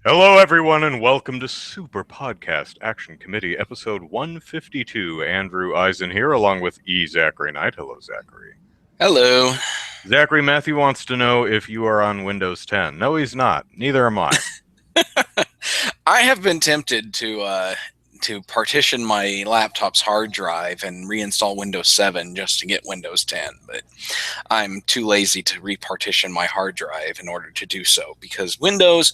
Hello, everyone, and welcome to Super Podcast Action Committee, episode 152. Andrew Eisen here, along with Zachary Knight. Hello, Zachary. Hello. Zachary, Matthew wants to know if you are on Windows 10. No, he's not. Neither am I. I have been tempted to partition my laptop's hard drive and reinstall Windows 7 just to get Windows 10, but I'm too lazy to repartition my hard drive in order to do so because Windows,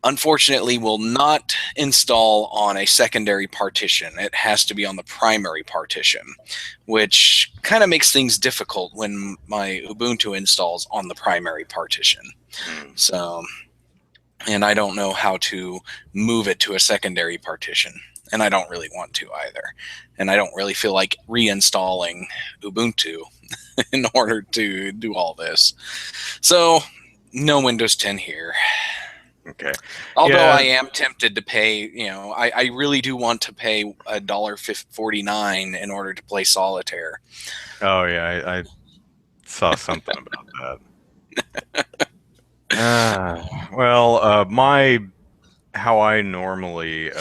unfortunately, will not install on a secondary partition. It has to be on the primary partition, which kind of makes things difficult when my Ubuntu installs on the primary partition. So, and I don't know how to move it to a secondary partition, and I don't really want to either. And I don't really feel like reinstalling Ubuntu in order to do all this. So, no Windows 10 here. Okay. Although Yeah. I am tempted to pay, I really do want to pay $1.49 in order to play solitaire. Oh, yeah, I saw something about that. How I normally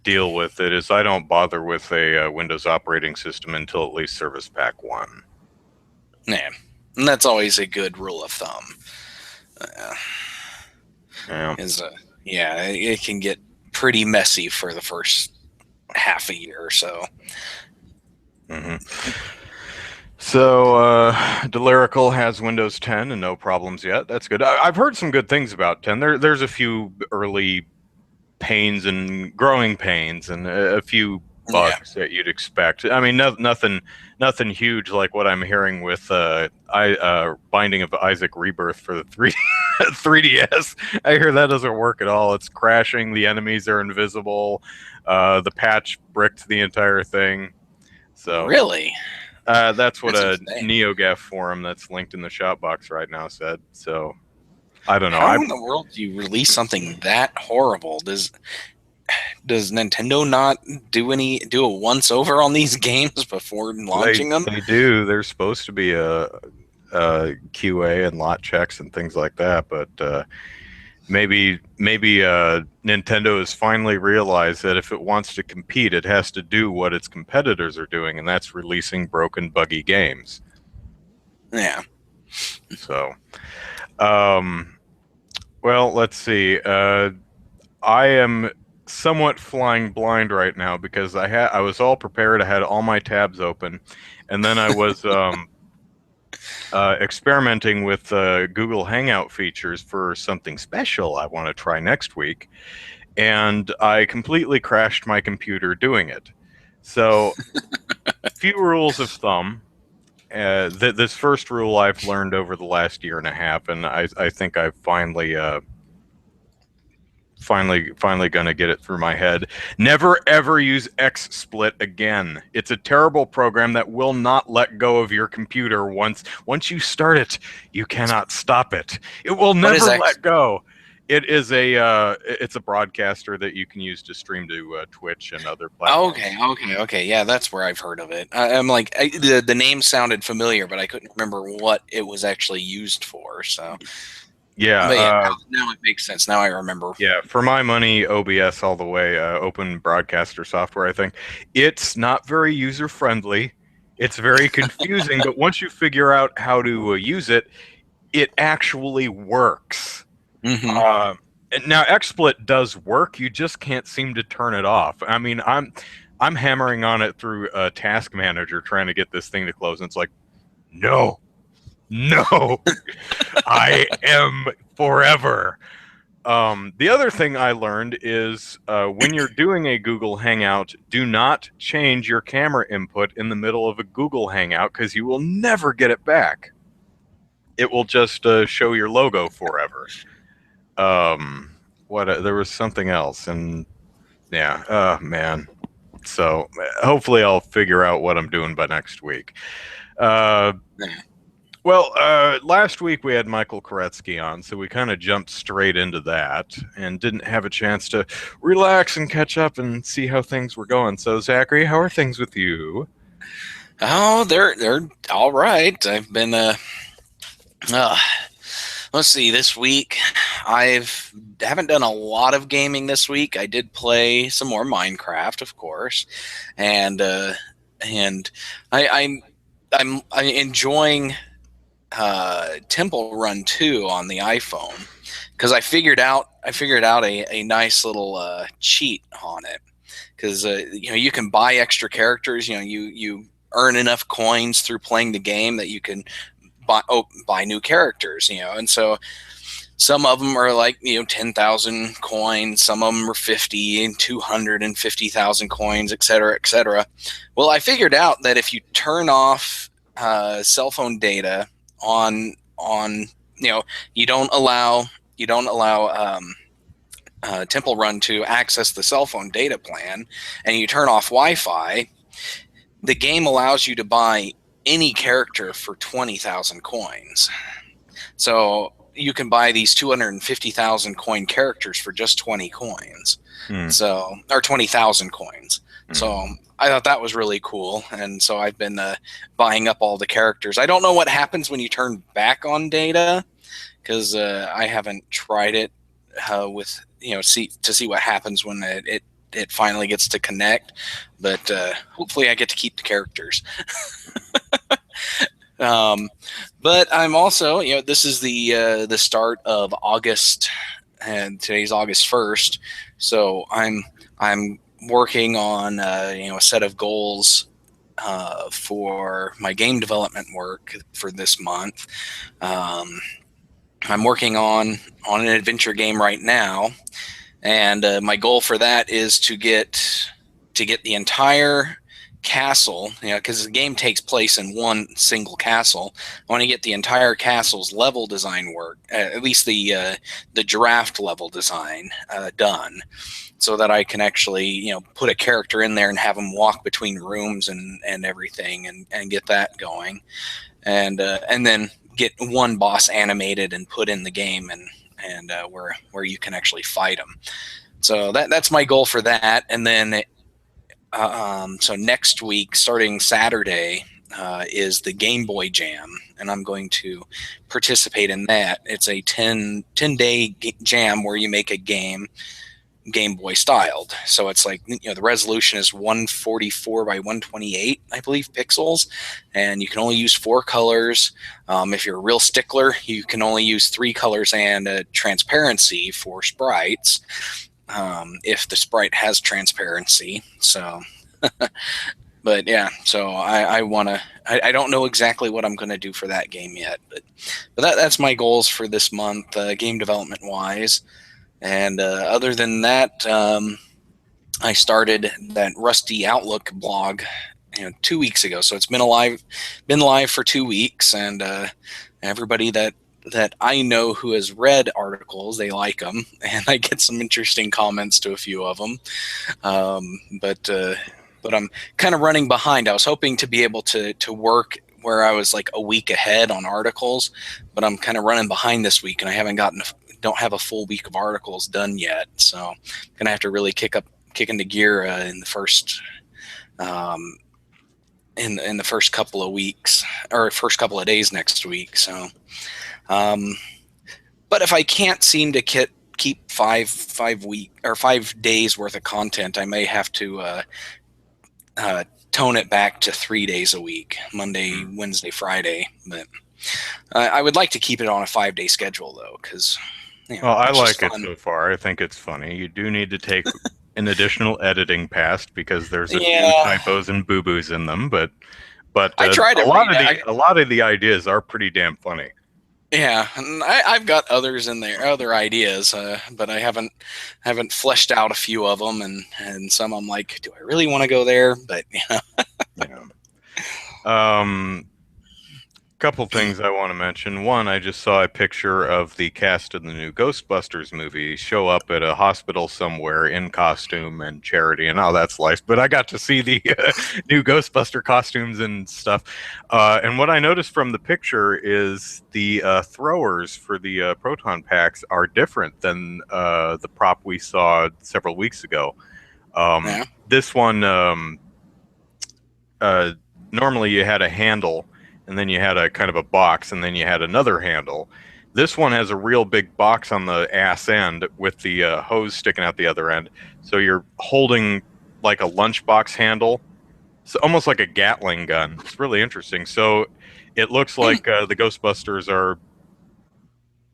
deal with it is I don't bother with a Windows operating system until at least Service Pack 1. Yeah, and that's always a good rule of thumb. It can get pretty messy for the first half a year or so. Mm-hmm. So, Delirical has Windows 10 and no problems yet. That's good. I've heard some good things about 10. There's a few early pains and growing pains and a few bugs that you'd expect. I mean, nothing huge like what I'm hearing with Binding of Isaac Rebirth for the 3DS. I hear that doesn't work at all. It's crashing. The enemies are invisible. The patch bricked the entire thing. So really, that's what a NeoGaf forum that's linked in the shop box right now said. So I don't know. How in the world do you release something that horrible? Does Nintendo not do a once over on these games before launching them? They do. There's supposed to be a QA and lot checks and things like that, but maybe Nintendo has finally realized that if it wants to compete, it has to do what its competitors are doing, and that's releasing broken, buggy games. Yeah. So, well, let's see. I am somewhat flying blind right now because I was all prepared. I had all my tabs open, and then I was experimenting with Google Hangout features for something special I want to try next week, and I completely crashed my computer doing it. So, few rules of thumb. This first rule I've learned over the last year and a half, and I think I've finally going to get it through my head. Never ever use XSplit again. It's a terrible program that will not let go of your computer once you start it. You cannot stop it. It will never let go. It is it's a broadcaster that you can use to stream to Twitch and other platforms. Okay. Yeah, that's where I've heard of it. I'm like, the name sounded familiar, but I couldn't remember what it was actually used for. So. Yeah, but yeah, now it makes sense. Now I remember. Yeah, for my money, OBS all the way, open broadcaster software, I think. It's not very user-friendly. It's very confusing, but once you figure out how to use it, it actually works. Mm-hmm. Now, XSplit does work. You just can't seem to turn it off. I mean, I'm hammering on it through a task manager trying to get this thing to close, and it's like, no, I am forever. The other thing I learned is when you're doing a Google Hangout, do not change your camera input in the middle of a Google Hangout because you will never get it back. It will just show your logo forever. There was something else, and yeah, man. So hopefully I'll figure out what I'm doing by next week. Well, last week we had Michael Koretsky on, so we kind of jumped straight into that and didn't have a chance to relax and catch up and see how things were going. So, Zachary, how are things with you? Oh, they're all right. I've been let's see. This week haven't done a lot of gaming this week. I did play some more Minecraft, of course, and I'm enjoying Temple Run 2 on the iPhone because I figured out a nice little cheat on it, because you can buy extra characters. You earn enough coins through playing the game that you can buy new characters. And so some of them are like 10,000 coins, some of them are 50 and 250,000 coins, etc., etc. Well, I figured out that if you turn off cell phone data on you don't allow Temple Run to access the cell phone data plan, and you turn off Wi-Fi, the game allows you to buy any character for 20,000 coins. So you can buy these 250,000 coin characters for just 20 coins. So, or 20,000 coins. So I thought that was really cool, and so I've been buying up all the characters. I don't know what happens when you turn back on data, because I haven't tried it with to see what happens when it finally gets to connect. But hopefully I get to keep the characters. But I'm also, this is the start of August, and today's August 1st. So I'm working on a set of goals for my game development work for this month. I'm working on an adventure game right now, and my goal for that is to get the entire castle, because the game takes place in one single castle. I want to get the entire castle's level design work, at least the draft level design done, so that I can actually put a character in there and have them walk between rooms and everything, and get that going, and then get one boss animated and put in the game, and where you can actually fight them. So that's my goal for that. And then so next week, starting Saturday, is the Game Boy Jam, and I'm going to participate in that. It's a 10-day jam where you make a game Game Boy styled. So it's like, the resolution is 144 by 128, I believe, pixels, and you can only use 4 colors. If you're a real stickler, you can only use 3 colors and transparency for sprites, if the sprite has transparency. So but yeah, so I want to, I don't know exactly what I'm going to do for that game yet, but that's my goals for this month, game development wise. And other than that, I started that Rusty Outlook blog 2 weeks ago. So it's been live for 2 weeks, and everybody that I know who has read articles, they like them, and I get some interesting comments to a few of them. But I'm kind of running behind. I was hoping to be able to work where I was like a week ahead on articles, but I'm kind of running behind this week, and I don't have a full week of articles done yet. So I'm gonna have to really kick into gear in the first in the first couple of weeks, or first couple of days next week. So, but if I can't seem to keep 5 days worth of content, I may have to tone it back to 3 days a week, Monday, Wednesday, Friday. But I would like to keep it on a 5-day schedule, though, because well, I like it so far. I think it's funny. You do need to take an additional editing pass, because there's a few typos and boo-boos in them, but I tried a lot of the ideas are pretty damn funny. Yeah, and I've got others in there, other ideas, but I haven't fleshed out a few of them, and some I'm like, do I really want to go there? But couple things I want to mention. One, I just saw a picture of the cast of the new Ghostbusters movie show up at a hospital somewhere in costume and charity, and that's life. But I got to see the new Ghostbuster costumes and stuff. And what I noticed from the picture is the throwers for the proton packs are different than the prop we saw several weeks ago. This one, normally you had a handle, and then you had a kind of a box, and then you had another handle. This one has a real big box on the ass end with the hose sticking out the other end. So you're holding like a lunchbox handle. It's almost like a Gatling gun. It's really interesting. So it looks like the Ghostbusters are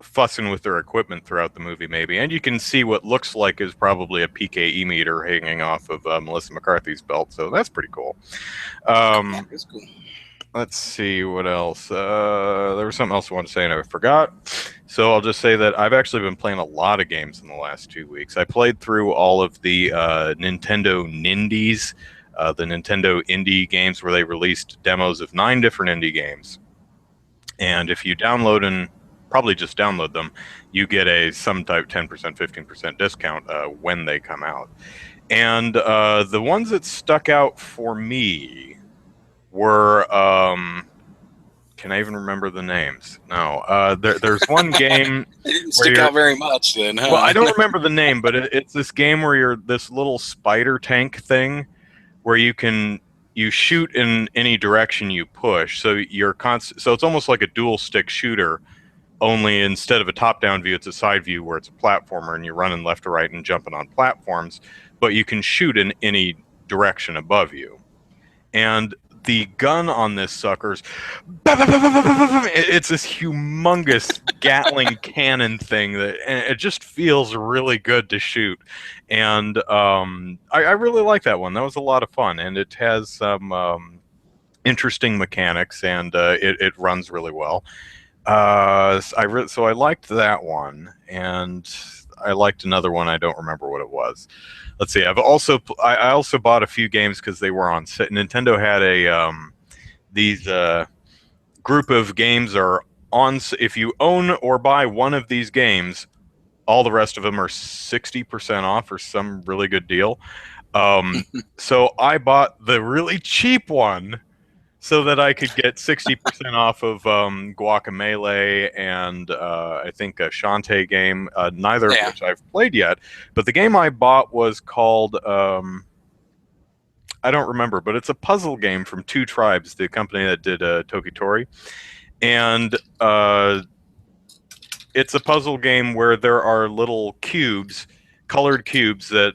fussing with their equipment throughout the movie, maybe. And you can see what looks like is probably a PKE meter hanging off of Melissa McCarthy's belt. So that's pretty cool. That's cool. Let's see what else. There was something else I wanted to say and I forgot. So I'll just say that I've actually been playing a lot of games in the last 2 weeks. I played through all of the Nintendo Nindies, the Nintendo indie games where they released demos of 9 different indie games. And if you download and probably just download them, you get a some type 10%, 15% discount when they come out. And the ones that stuck out for me were can I even remember the names? No. There's one game. It didn't stick out very much then, huh? Well, I don't remember the name, but it's this game where you're this little spider tank thing where you shoot in any direction you push. So so it's almost like a dual stick shooter, only instead of a top-down view, it's a side view where it's a platformer and you're running left to right and jumping on platforms, but you can shoot in any direction above you. And the gun on this sucker's it's this humongous Gatling cannon thing that it just feels really good to shoot. And I really like that one. That was a lot of fun, and it has some interesting mechanics, and it runs really well. So I liked that one, and I liked another one. I don't remember what it was. Let's see. I also bought a few games because they were on sale. Nintendo had these group of games are on. If you own or buy one of these games, all the rest of them are 60% off or some really good deal. So I bought the really cheap one so that I could get 60% off of Guacamelee and I think a Shantae game, neither of which I've played yet. But the game I bought was called, I don't remember, but it's a puzzle game from Two Tribes, the company that did Tokitori. And it's a puzzle game where there are little cubes, colored cubes that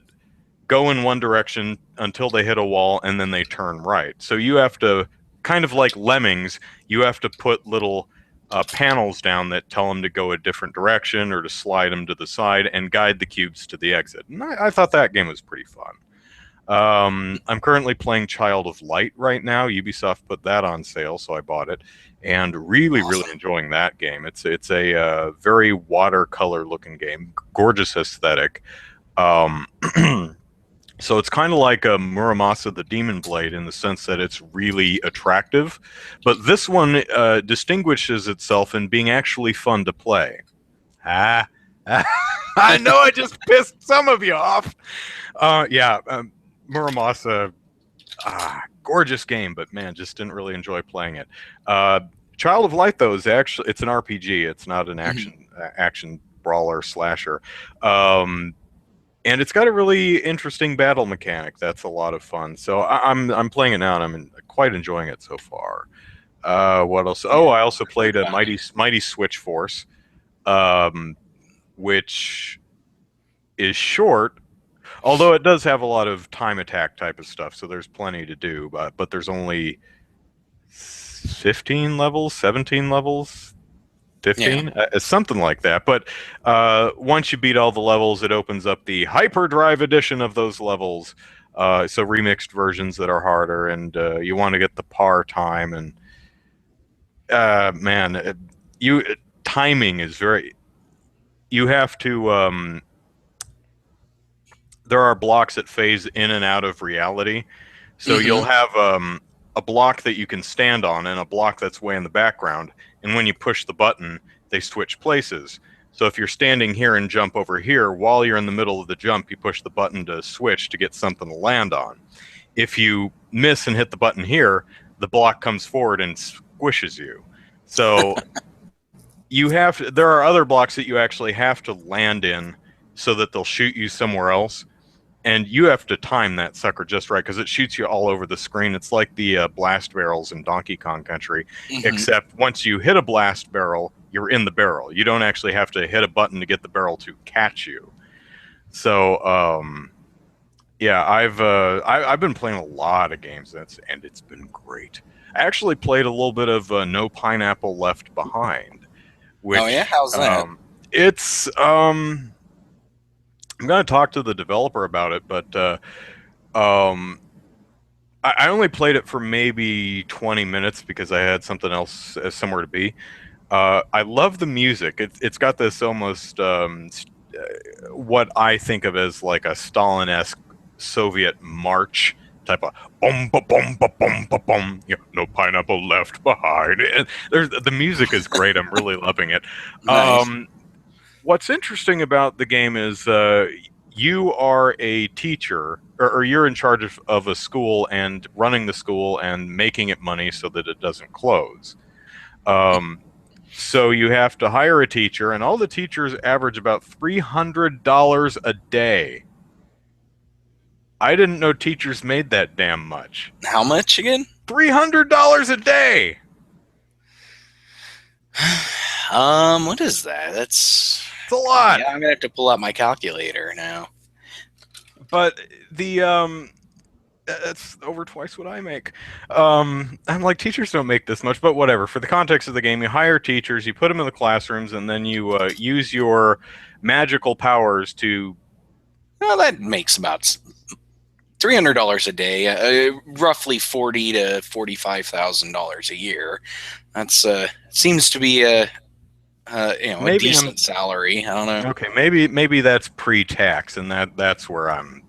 go in one direction until they hit a wall and then they turn right. So you have to, kind of like Lemmings, you have to put little panels down that tell them to go a different direction or to slide them to the side and guide the cubes to the exit. And I thought that game was pretty fun. I'm currently playing Child of Light right now. Ubisoft put that on sale, so I bought it, and really enjoying that game. It's a very watercolor looking game, gorgeous aesthetic. So it's kind of like a Muramasa the Demon Blade in the sense that it's really attractive, but this one distinguishes itself in being actually fun to play. I know I just pissed some of you off. Muramasa, gorgeous game, but man, just didn't really enjoy playing it. Child of Light, though, is actually, it's an RPG. It's not an action brawler slasher. And it's got a really interesting battle mechanic that's a lot of fun. So I'm playing it now, and I'm quite enjoying it so far. What else? Oh, I also played a Mighty Switch Force, which is short, although it does have a lot of time attack type of stuff. So there's plenty to do, but there's only 15 levels, 17 levels. 15, something like that. But once you beat all the levels, it opens up the hyperdrive edition of those levels. So remixed versions that are harder, and you want to get the par time. And man, timing is very. You have to. There are blocks that phase in and out of reality, so you'll have a block that you can stand on and a block that's way in the background. And when you push the button, they switch places. So if you're standing here and jump over here, while you're in the middle of the jump, you push the button to switch to get something to land on. If you miss and hit the button here, the block comes forward and squishes you. So there are other blocks that you actually have to land in so that they'll shoot you somewhere else. And you have to time that sucker just right because it shoots you all over the screen. It's like the blast barrels in Donkey Kong Country, except once you hit a blast barrel, you're in the barrel. You don't actually have to hit a button to get the barrel to catch you. So yeah, I've been playing a lot of games and it's been great. I actually played a little bit of No Pineapple Left Behind, Oh yeah, which how's that? it's I'm gonna talk to the developer about it, but um I only played it for maybe 20 minutes because I had something else somewhere to be. I love the music. It's got this almost what I think of as like a Stalin-esque Soviet march type of boom ba boom ba boom ba boom. You know, no pineapple left behind. And the music is great. I'm really loving it. Nice. What's interesting about the game is you are a teacher, or you're in charge of a school and running the school and making it money so that it doesn't close. Um, so you have to hire a teacher, and all the teachers average about $300 a day. I didn't know teachers made that damn much. How much again? $300 a day. What is that? That's It's a lot. yeah. I'm gonna have to pull out my calculator now. But the it's over twice what I make. I'm like, teachers don't make this much, but whatever. For the context of the game, you hire teachers, you put them in the classrooms, and then you use your magical powers to. Well, that makes about $300 a day, roughly $40,000 to $45,000 a year. That's seems to be a a decent salary. I don't know. Okay, maybe that's pre-tax, and that's where I'm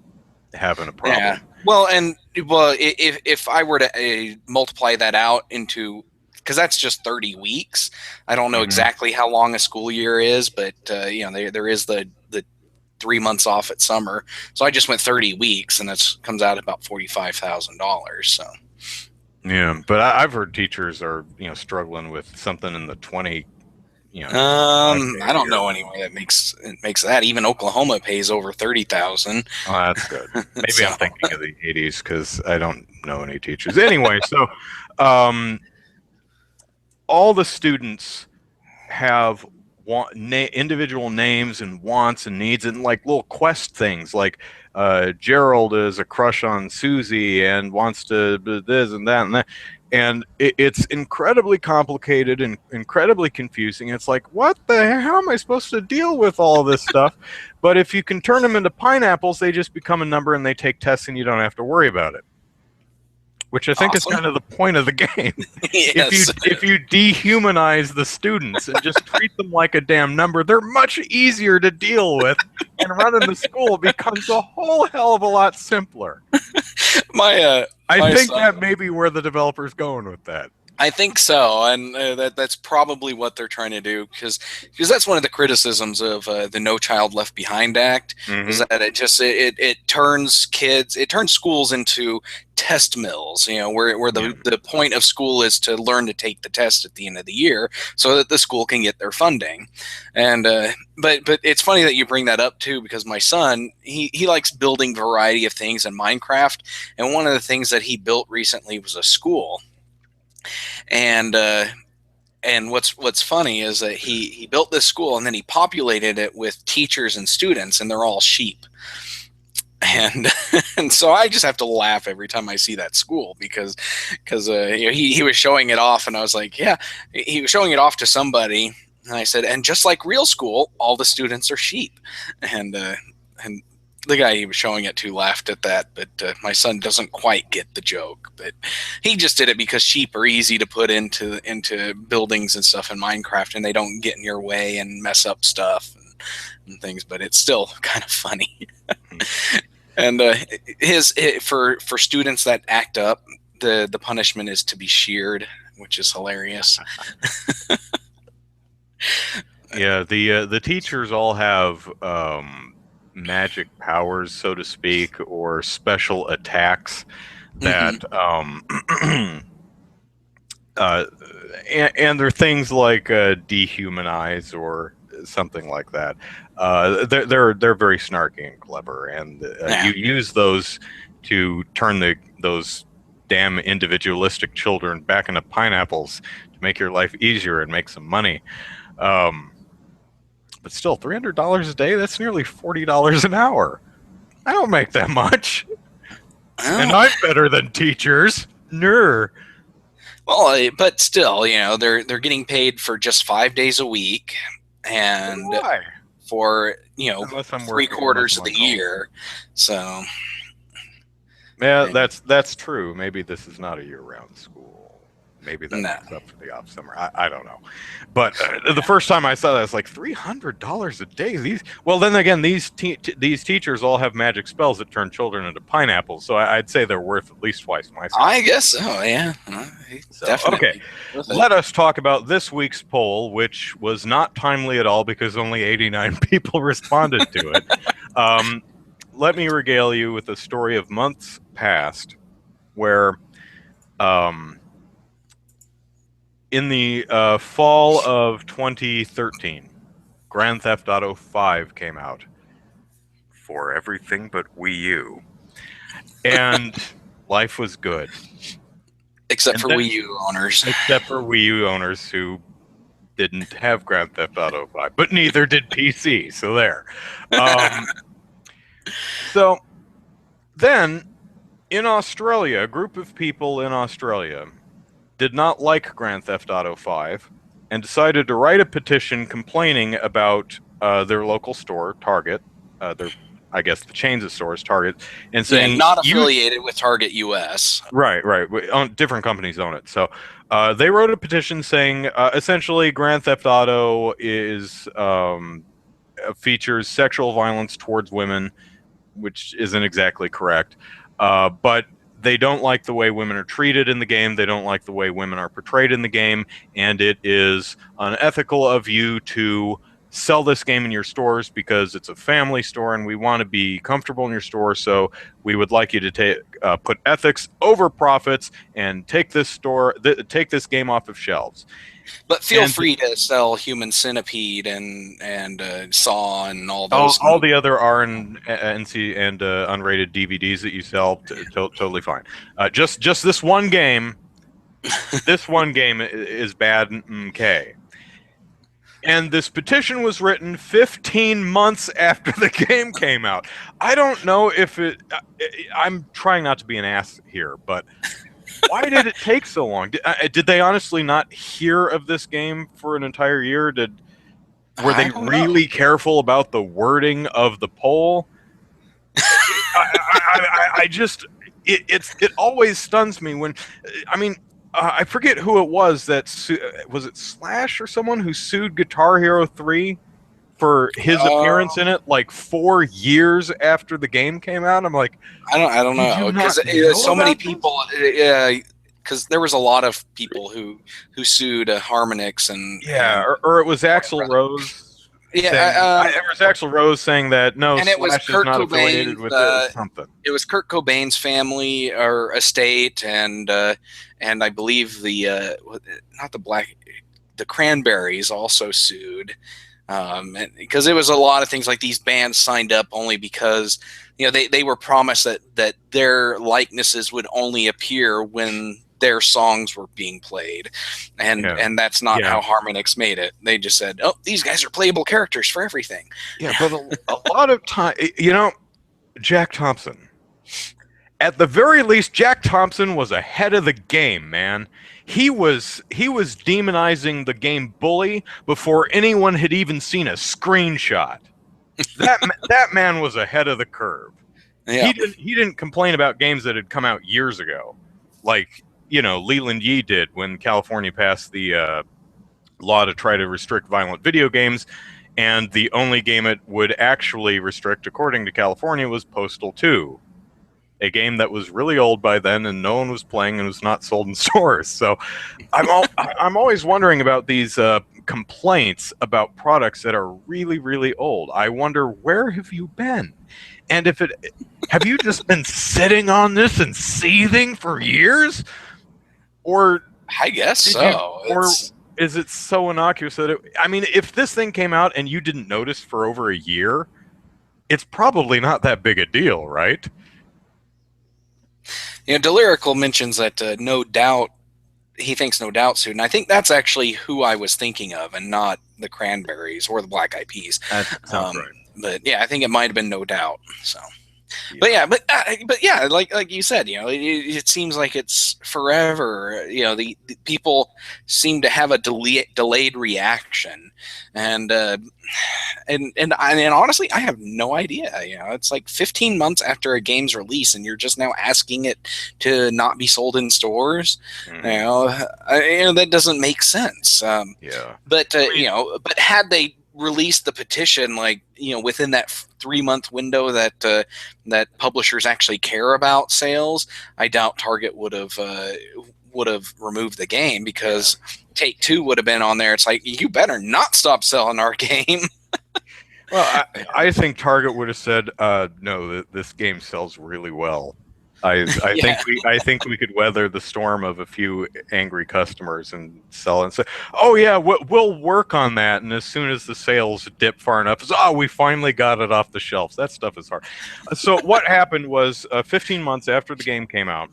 having a problem. Yeah. Well, if I were to multiply that out into, because that's just 30 weeks. I don't know exactly how long a school year is, but there is the 3 months off at summer. So I just went 30 weeks, and that comes out about $45,000. So. Yeah, but I've heard teachers are struggling with something in the 20. I don't know anyway that makes that. Even Oklahoma pays over 30,000. Oh, that's good. Maybe so. I'm thinking of the 80s because I don't know any teachers. Anyway, so all the students have individual names and wants and needs and like little quest things. Like Gerald is a crush on Susie and wants to do this and that and that. And it's incredibly complicated and incredibly confusing. It's like, what the hell? How am I supposed to deal with all this stuff? But if you can turn them into pineapples, they just become a number and they take tests and you don't have to worry about it. Which I think is kind of the point of the game. Yes. If you dehumanize the students and just treat them like a damn number, they're much easier to deal with, and running the school becomes a whole hell of a lot simpler. I think that may be where the developer's going with that. I think so, and that's probably what they're trying to do, because that's one of the criticisms of the No Child Left Behind Act, is that it turns schools into test mills, where the point of school is to learn to take the test at the end of the year so that the school can get their funding. And but it's funny that you bring that up too, because my son, he likes building variety of things in Minecraft, and one of the things that he built recently was a school. And what's funny is that he built this school and then he populated it with teachers and students, and they're all sheep. And so I just have to laugh every time I see that school, because he was showing it off, and I was like, yeah, he was showing it off to somebody, and I said, and just like real school, all the students are sheep. And the guy he was showing it to laughed at that, but my son doesn't quite get the joke. But he just did it because sheep are easy to put into buildings and stuff in Minecraft, and they don't get in your way and mess up stuff and things. But it's still kind of funny. And for students that act up, the punishment is to be sheared, which is hilarious. Yeah, the teachers all have magic powers, so to speak, or special attacks that and they're things like dehumanize or something like that. They're very snarky and clever, and you use those to turn those damn individualistic children back into pineapples to make your life easier and make some money. But still, $300 a day, that's nearly $40 an hour. I don't make that much. And I'm better than teachers. Ner. Well, but still, they're getting paid for just 5 days a week, and Why? for Unless I'm 3/4 of the year. So yeah, that's true. Maybe this is not a year-round school. Maybe that makes up for the off summer. I don't know. But the first time I saw that, I was like, $300 a day. Then again, these teachers all have magic spells that turn children into pineapples. So I'd say they're worth at least twice my salary. I guess so. Yeah, definitely. Okay, let us talk about this week's poll, which was not timely at all because only 89 people responded to it. Let me regale you with a story of months past, where in the fall of 2013, Grand Theft Auto 5 came out for everything but Wii U. And life was good. Except for Wii U owners. Except for Wii U owners who didn't have Grand Theft Auto 5. But neither did PC, so there. So then, in Australia, a group of people in Australia did not like Grand Theft Auto 5 and decided to write a petition complaining about their local store, Target, I guess the chains of stores, Target, and saying not affiliated with Target US. Right. Different companies own it. So they wrote a petition saying essentially Grand Theft Auto features sexual violence towards women, which isn't exactly correct, but they don't like the way women are treated in the game. They don't like the way women are portrayed in the game. And it is unethical of you to sell this game in your stores because it's a family store and we want to be comfortable in your store. So we would like you to put ethics over profits and take this game off of shelves. But feel free to sell Human Centipede and Saw and all those. All the other R and NC and unrated DVDs that you sell, totally fine. Just this one game. This one game is bad. Okay. And this petition was written 15 months after the game came out. I don't know if I'm trying not to be an ass here, but why did it take so long? Did they honestly not hear of this game for an entire year? Were they really careful about the wording of the poll? It always stuns me when, I forget who it was that was it Slash or someone who sued Guitar Hero 3 for his appearance in it like 4 years after the game came out. I'm like, I don't know, because so many people, because there was a lot of people who sued Harmonix and or it was Axl Rose. Yeah, it was Axl Rose saying that no, and it was Slash is not affiliated with something. It was Kurt Cobain's family or estate, and I believe the Cranberries also sued, because it was a lot of things like these bands signed up only because they were promised that their likenesses would only appear when their songs were being played, and that's not how Harmonix made it. They just said, "Oh, these guys are playable characters for everything." Yeah, but a lot of time, Jack Thompson. At the very least, Jack Thompson was ahead of the game, man. He was demonizing the game Bully before anyone had even seen a screenshot. That man was ahead of the curve. Yeah. He didn't complain about games that had come out years ago, like Leland Yee did when California passed the law to try to restrict violent video games, and the only game it would actually restrict, according to California, was Postal 2, a game that was really old by then and no one was playing and was not sold in stores. So I'm always wondering about these complaints about products that are really, really old. I wonder, where have you been? And have you just been sitting on this and seething for years? Or I guess so. Or is it so innocuous that if this thing came out and you didn't notice for over a year, it's probably not that big a deal, right? Delirical mentions that No Doubt he thinks No Doubt soon. I think that's actually who I was thinking of, and not the Cranberries or the Black Eyed Peas. That sounds right. But yeah, I think it might have been No Doubt. So. Yeah. But yeah, like you said, it seems like it's forever. The people seem to have a delayed reaction, and honestly, I have no idea. It's like 15 months after a game's release, and you're just now asking it to not be sold in stores. That doesn't make sense. Yeah. But but had they released the petition within that 3-month window that publishers actually care about sales, I doubt Target would have removed the game, because Take-Two would have been on there. It's like, you better not stop selling our game. Well, I think Target would have said, no, this game sells really well. I think we could weather the storm of a few angry customers and sell and say, oh yeah, we'll work on that. And as soon as the sales dip far enough, we finally got it off the shelves. That stuff is hard. So what happened was, 15 months after the game came out,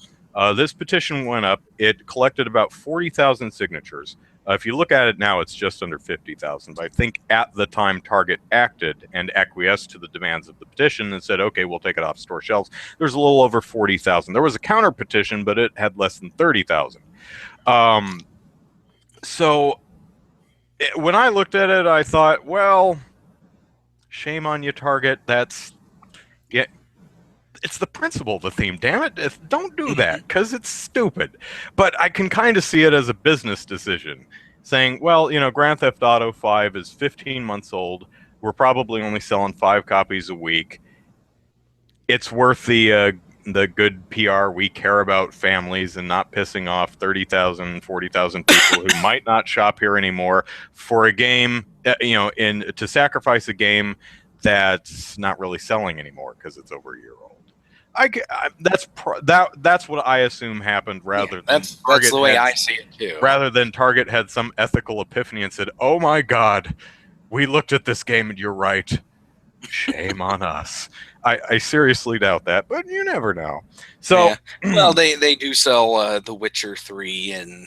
this petition went up. It collected about 40,000 signatures. If you look at it now, it's just under 50,000. I think at the time Target acted and acquiesced to the demands of the petition and said, okay, we'll take it off store shelves, there's a little over 40,000. There was a counter petition, but it had less than 30,000. When I looked at it, I thought, well, shame on you, Target. It's the principle of the theme, damn it. Don't do that, because it's stupid. But I can kind of see it as a business decision, saying, well, Grand Theft Auto 5 is 15 months old. We're probably only selling 5 copies a week. It's worth the good PR. We care about families and not pissing off 30,000, 40,000 people who might not shop here anymore for a game, to sacrifice a game that's not really selling anymore because it's over a year old. That's what I assume happened, rather than that's the way I see it too. Rather than Target had some ethical epiphany and said, "Oh my God, we looked at this game and you're right. Shame on us." I seriously doubt that, but you never know. So, well, they do sell The Witcher 3 and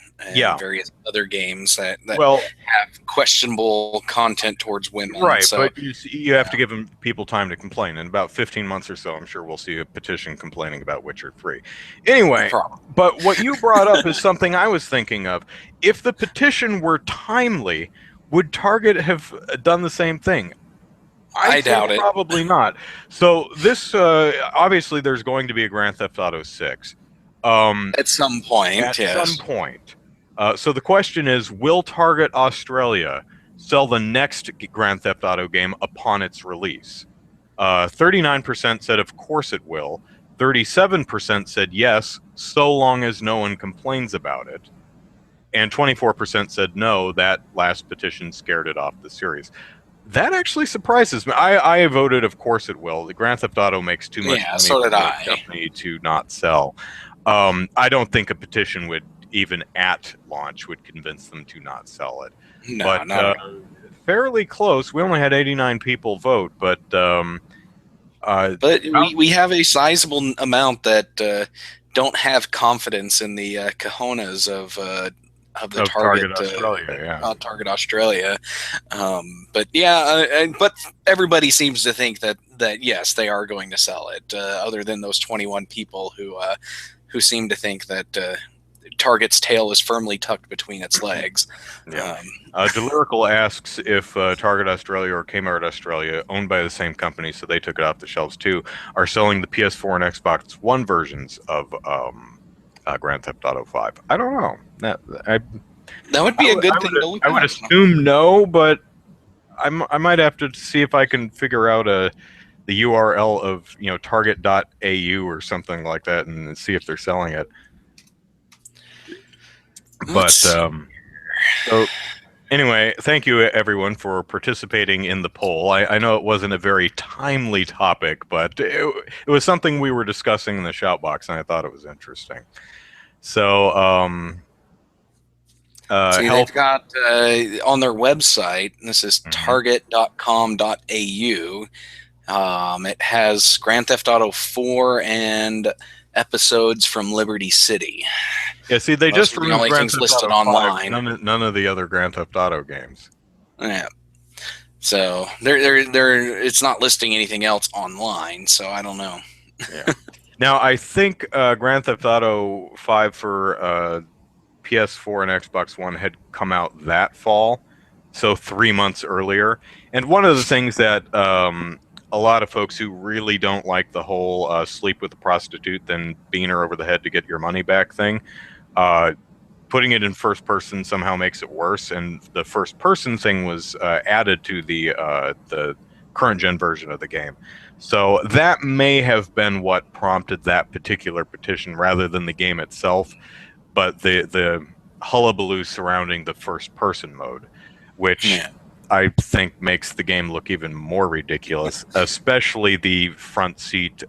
various other games that have questionable content towards women. Right, so, but you have to give people time to complain. In about 15 months or so, I'm sure we'll see a petition complaining about Witcher 3. Anyway, but what you brought up is something I was thinking of. If the petition were timely, would Target have done the same thing? I doubt it. Probably not. So this, obviously, there's going to be a Grand Theft Auto 6. At some point, At some point. So the question is, will Target Australia sell the next Grand Theft Auto game upon its release? 39% said of course it will. 37% said yes, so long as no one complains about it. And 24% said no, that last petition scared it off the series. That actually surprises me. I voted, of course it will. The Grand Theft Auto makes too much money so for did the I. company to not sell. I don't think a petition would, even at launch, would convince them to not sell it. No, but not fairly close. We only had 89 people vote, but we have a sizable amount that don't have confidence in the cojones of the Target Australia, Target Australia. But everybody seems to think that yes, they are going to sell it. Other than those 21 people who seem to think that Target's tail is firmly tucked between its legs. Yeah. Delirical asks if Target Australia or Kmart Australia, owned by the same company, so they took it off the shelves too, are selling the PS4 and Xbox One versions of Grand Theft Auto 5. I don't know. That would be a good thing to look at. I would assume no, but I might have to see if I can figure out the URL of target.au or something like that and see if they're selling it. But so anyway, thank you everyone for participating in the poll. I know it wasn't a very timely topic, but it was something we were discussing in the shout box, and I thought it was interesting. So, they've got on their website, this is target.com.au. It has Grand Theft Auto 4 and episodes from Liberty City. Yeah, see, they Those just are the removed only Grand things Theft listed Auto 5, online. none of the other Grand Theft Auto games. Yeah. So they're it's not listing anything else online, so I don't know. Yeah. Now I think Grand Theft Auto 5 for PS4 and Xbox One had come out that fall, so 3 months earlier. And one of the things that a lot of folks who really don't like the whole sleep with a prostitute, then bean her over the head to get your money back thing, putting it in first person somehow makes it worse. And the first person thing was added to the current gen version of the game. So that may have been what prompted that particular petition rather than the game itself, but the hullabaloo surrounding the first person mode, which I think makes the game look even more ridiculous, especially the front seat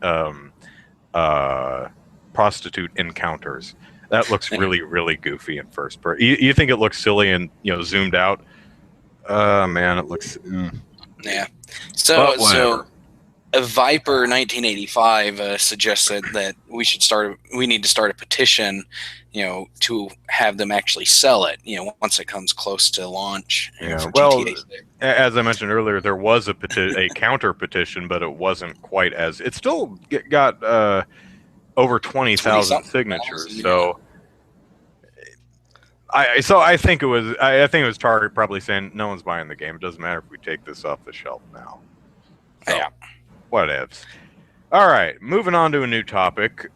prostitute encounters. That looks really, really goofy in first person. You think it looks silly and zoomed out? Man, it looks. Yeah. But whatever. So a Viper 1985 suggested that we need to start a petition, to have them actually sell it, once it comes close to launch. For well, GTA 6. as I mentioned earlier, there was a counter petition, but it wasn't quite as. It still got over 20,000 signatures. So. I think it was Target probably saying no one's buying the game. It doesn't matter if we take this off the shelf now. So, yeah. Whatevs. All right, moving on to a new topic.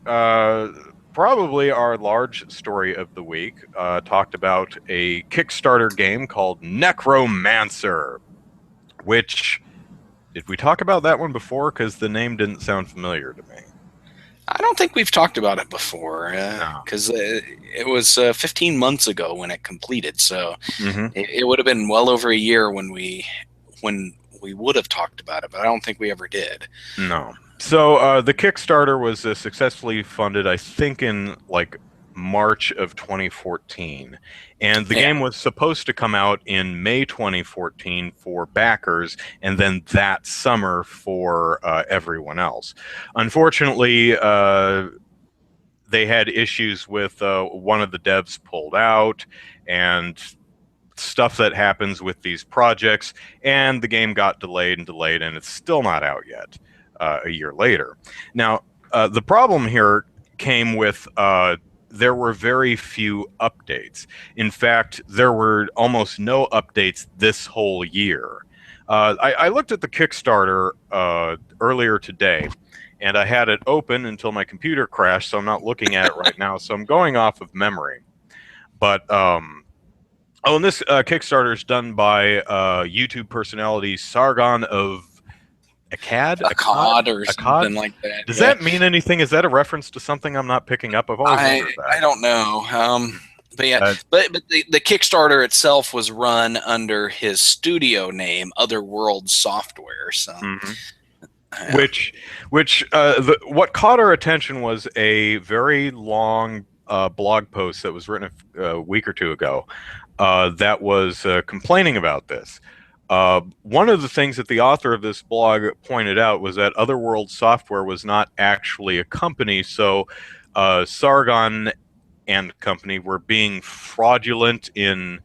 Probably our large story of the week. Talked about a Kickstarter game called Necromancer. Which, did we talk about that one before? Because the name didn't sound familiar to me. I don't think we've talked about it before, because it was 15 months ago when it completed. So it would have been well over a year when we would have talked about it, but I don't think we ever did. No. So the Kickstarter was successfully funded, I think, in like March of 2014, and the game was supposed to come out in May 2014 for backers, and then that summer for everyone else. Unfortunately, they had issues with one of the devs pulled out, and stuff that happens with these projects, and the game got delayed, and it's still not out yet a year later. Now, the problem here came with there were very few updates. In fact, there were almost no updates this whole year. I looked at the Kickstarter earlier today, and I had it open until my computer crashed, so I'm not looking at it right now, so I'm going off of memory. But, and this Kickstarter is done by YouTube personality Sargon of Akkad or something like that. Does that mean anything? Is that a reference to something I'm not picking up? I've always wondered that. I don't know. But yeah, but the Kickstarter itself was run under his studio name, Otherworld Software. So, which what caught our attention was a very long blog post that was written a week or two ago that was complaining about this. One of the things that the author of this blog pointed out was that Otherworld Software was not actually a company, so Sargon and company were being fraudulent in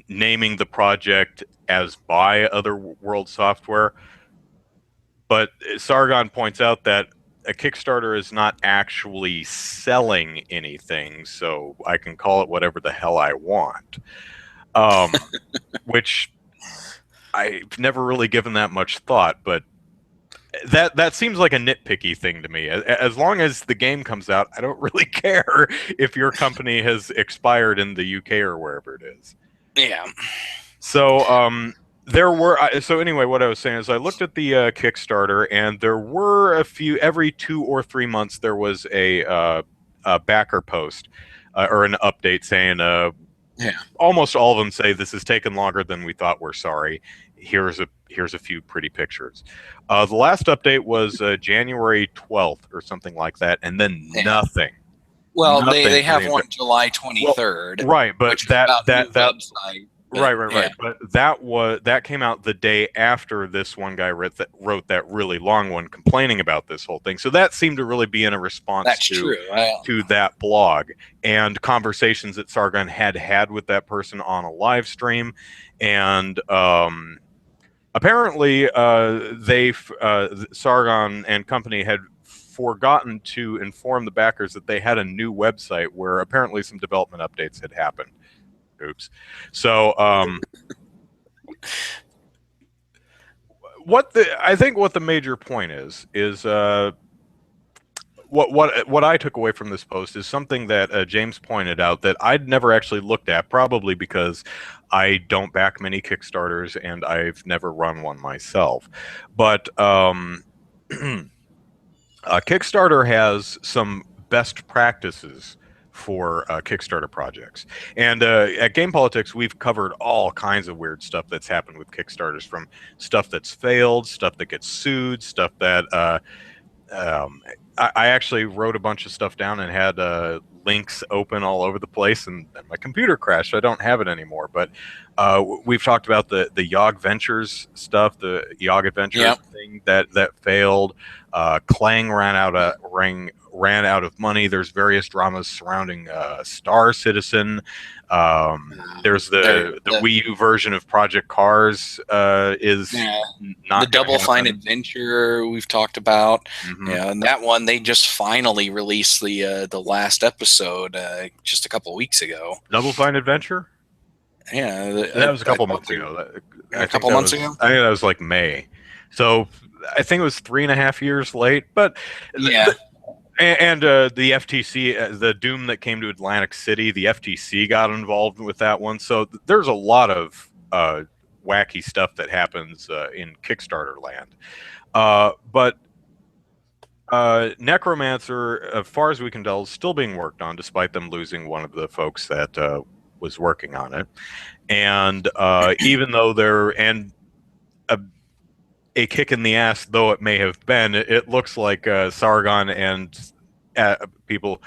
naming the project as by Otherworld Software. But Sargon points out that a Kickstarter is not actually selling anything, so I can call it whatever the hell I want. Which I've never really given that much thought, but that seems like a nitpicky thing to me. As long as the game comes out, I don't really care if your company has expired in the UK or wherever it is. Yeah. So so anyway, what I was saying is I looked at the Kickstarter, and there were a few, every 2 or 3 months there was a backer post or an update saying almost all of them say this has taken longer than we thought, we're sorry. Here's a few pretty pictures. The last update was January 12th or something like that, and then nothing. Well, they have one July 23rd. Well, right, but that website. But, Right. But that came out the day after this one guy wrote that really long one complaining about this whole thing. So that seemed to really be in a response that's true. to that blog and conversations that Sargon had with that person on a live stream, and apparently Sargon and company had forgotten to inform the backers that they had a new website where apparently some development updates had happened. Oops. So I think what the major point is what I took away from this post is something that James pointed out that I'd never actually looked at, probably because I don't back many Kickstarters and I've never run one myself. But Kickstarter has some best practices for Kickstarter projects. And at Game Politics, we've covered all kinds of weird stuff that's happened with Kickstarters, from stuff that's failed, stuff that gets sued, stuff that I actually wrote a bunch of stuff down and had links open all over the place, and my computer crashed, so I don't have it anymore. But we've talked about the Yog Ventures stuff, the Yog Adventures thing that failed. Clang ran out of money. There's various dramas surrounding Star Citizen. There's the Wii U version of Project Cars is not the Double Fine Adventure we've talked about. Mm-hmm. Yeah, and that one they just finally released the last episode just a couple of weeks ago. Double Fine Adventure. Yeah, that was a couple months ago. A couple months ago. I think that was like May. So I think it was 3.5 years late. But yeah. And the FTC, the doom that came to Atlantic City, the FTC got involved with that one. So there's a lot of wacky stuff that happens in Kickstarter land. But Necromancer, as far as we can tell, is still being worked on, despite them losing one of the folks that was working on it. And even though a kick in the ass though it may have been, it looks like Sargon and people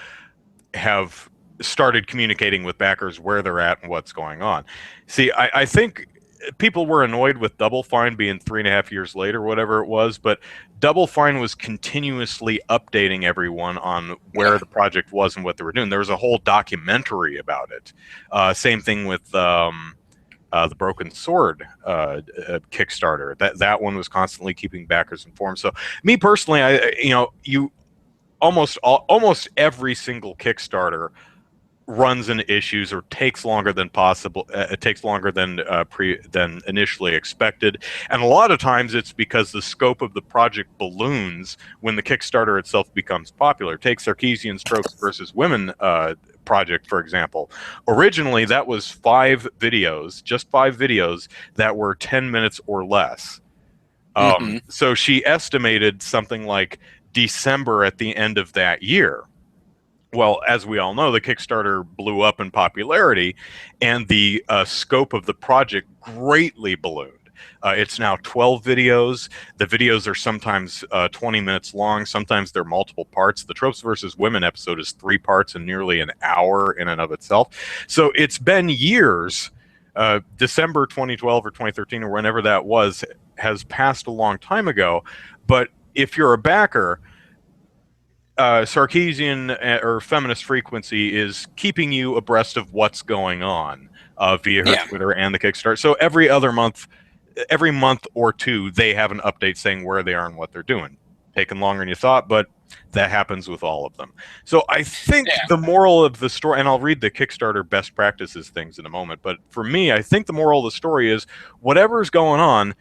have started communicating with backers where they're at and what's going on. See, I think people were annoyed with Double Fine being 3.5 years later, whatever it was, but Double Fine was continuously updating everyone on where the project was and what they were doing. There was a whole documentary about it. Same thing with the Broken Sword Kickstarter. That one was constantly keeping backers informed. So me personally, almost every single Kickstarter runs into issues or takes longer than possible. It takes longer than initially expected, and a lot of times it's because the scope of the project balloons when the Kickstarter itself becomes popular. Take Sarkeesian's Tropes versus Women project, for example. Originally, that was 5 videos, just 5 videos that were 10 minutes or less. So she estimated something like December at the end of that year. Well, as we all know, the Kickstarter blew up in popularity, and the scope of the project greatly ballooned. It's now 12 videos. The videos are sometimes 20 minutes long. Sometimes they're multiple parts. The Tropes versus Women episode is 3 parts and nearly an hour in and of itself. So it's been years. December 2012 or 2013 or whenever that was has passed a long time ago. But if you're a backer, Sarkeesian or Feminist Frequency is keeping you abreast of what's going on via her Twitter and the Kickstarter. So every month or two, they have an update saying where they are and what they're doing. Taking longer than you thought, but that happens with all of them. So I think the moral of the story, and I'll read the Kickstarter best practices things in a moment, but for me, I think the moral of the story is whatever's going on,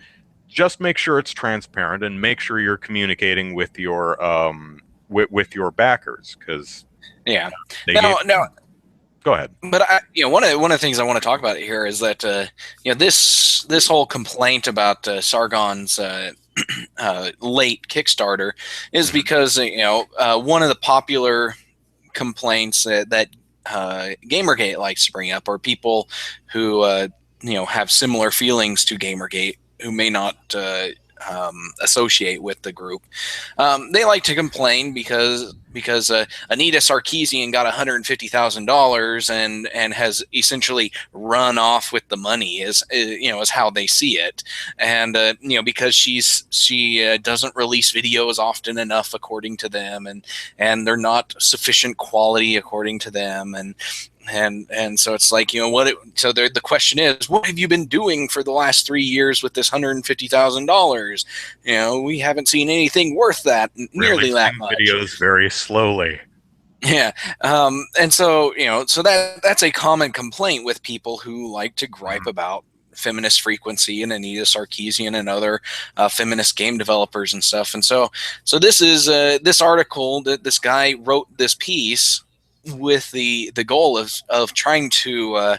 just make sure it's transparent and make sure you're communicating with your with your backers, because now go ahead. But one of the things I want to talk about here is that this whole complaint about Sargon's late Kickstarter is because one of the popular complaints that GamerGate likes to bring up are people who have similar feelings to GamerGate who may not associate with the group. They like to complain because Anita Sarkeesian got $150,000 and has essentially run off with the money is how they see it, and because she doesn't release videos often enough according to them, and they're not sufficient quality according to them, and so it's like, so the question is, what have you been doing for the last 3 years with this $150,000? We haven't seen anything worth that, nearly that much. Videos very slowly. Yeah. And so, so that's a common complaint with people who like to gripe about feminist frequency and Anita Sarkeesian and other feminist game developers and stuff. And so this is this article that this guy wrote this piece with the goal of trying to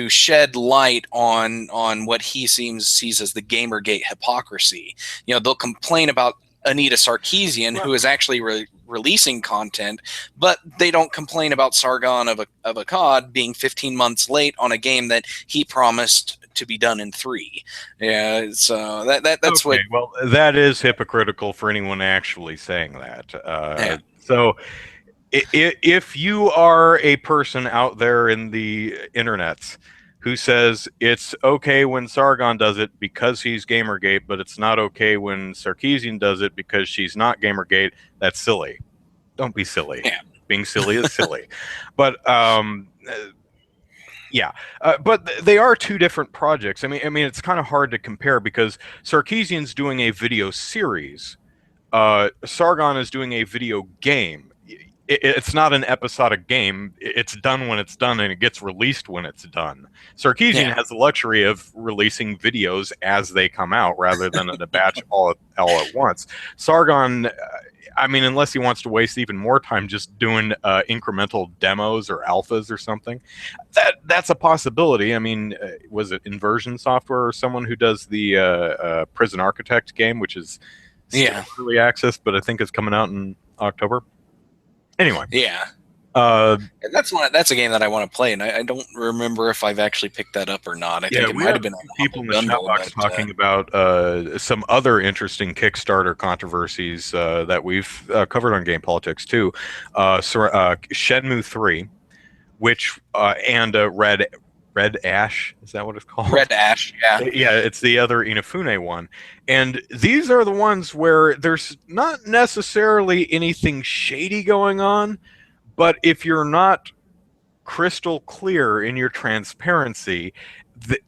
shed light on what he sees as the GamerGate hypocrisy. They'll complain about Anita Sarkeesian, who is actually releasing content, but they don't complain about Sargon of Akkad being 15 months late on a game that he promised to be done in 3. Yeah, so that's okay, well, that is hypocritical for anyone actually saying that. So if you are a person out there in the internets who says it's okay when Sargon does it because he's GamerGate, but it's not okay when Sarkeesian does it because she's not GamerGate, that's silly. Don't be silly. Yeah. Being silly is silly. But but they are two different projects. I mean, it's kind of hard to compare because Sarkeesian's doing a video series. Sargon is doing a video game. It's not an episodic game. It's done when it's done, and it gets released when it's done. Sarkeesian has the luxury of releasing videos as they come out, rather than in a batch all at once. Sargon, I mean, unless he wants to waste even more time just doing incremental demos or alphas or something, that's a possibility. I mean, was it Inversion Software or someone who does the Prison Architect game, which is still early access, but I think it's coming out in October? Anyway, that's a game that I want to play, and I don't remember if I've actually picked that up or not. I think it might have been people in the chat box talking about some other interesting Kickstarter controversies that we've covered on Game Politics too. Shenmue 3, which and Red Ash, is that what it's called? Red Ash, yeah. Yeah, it's the other Inafune one. And these are the ones where there's not necessarily anything shady going on, but if you're not crystal clear in your transparency,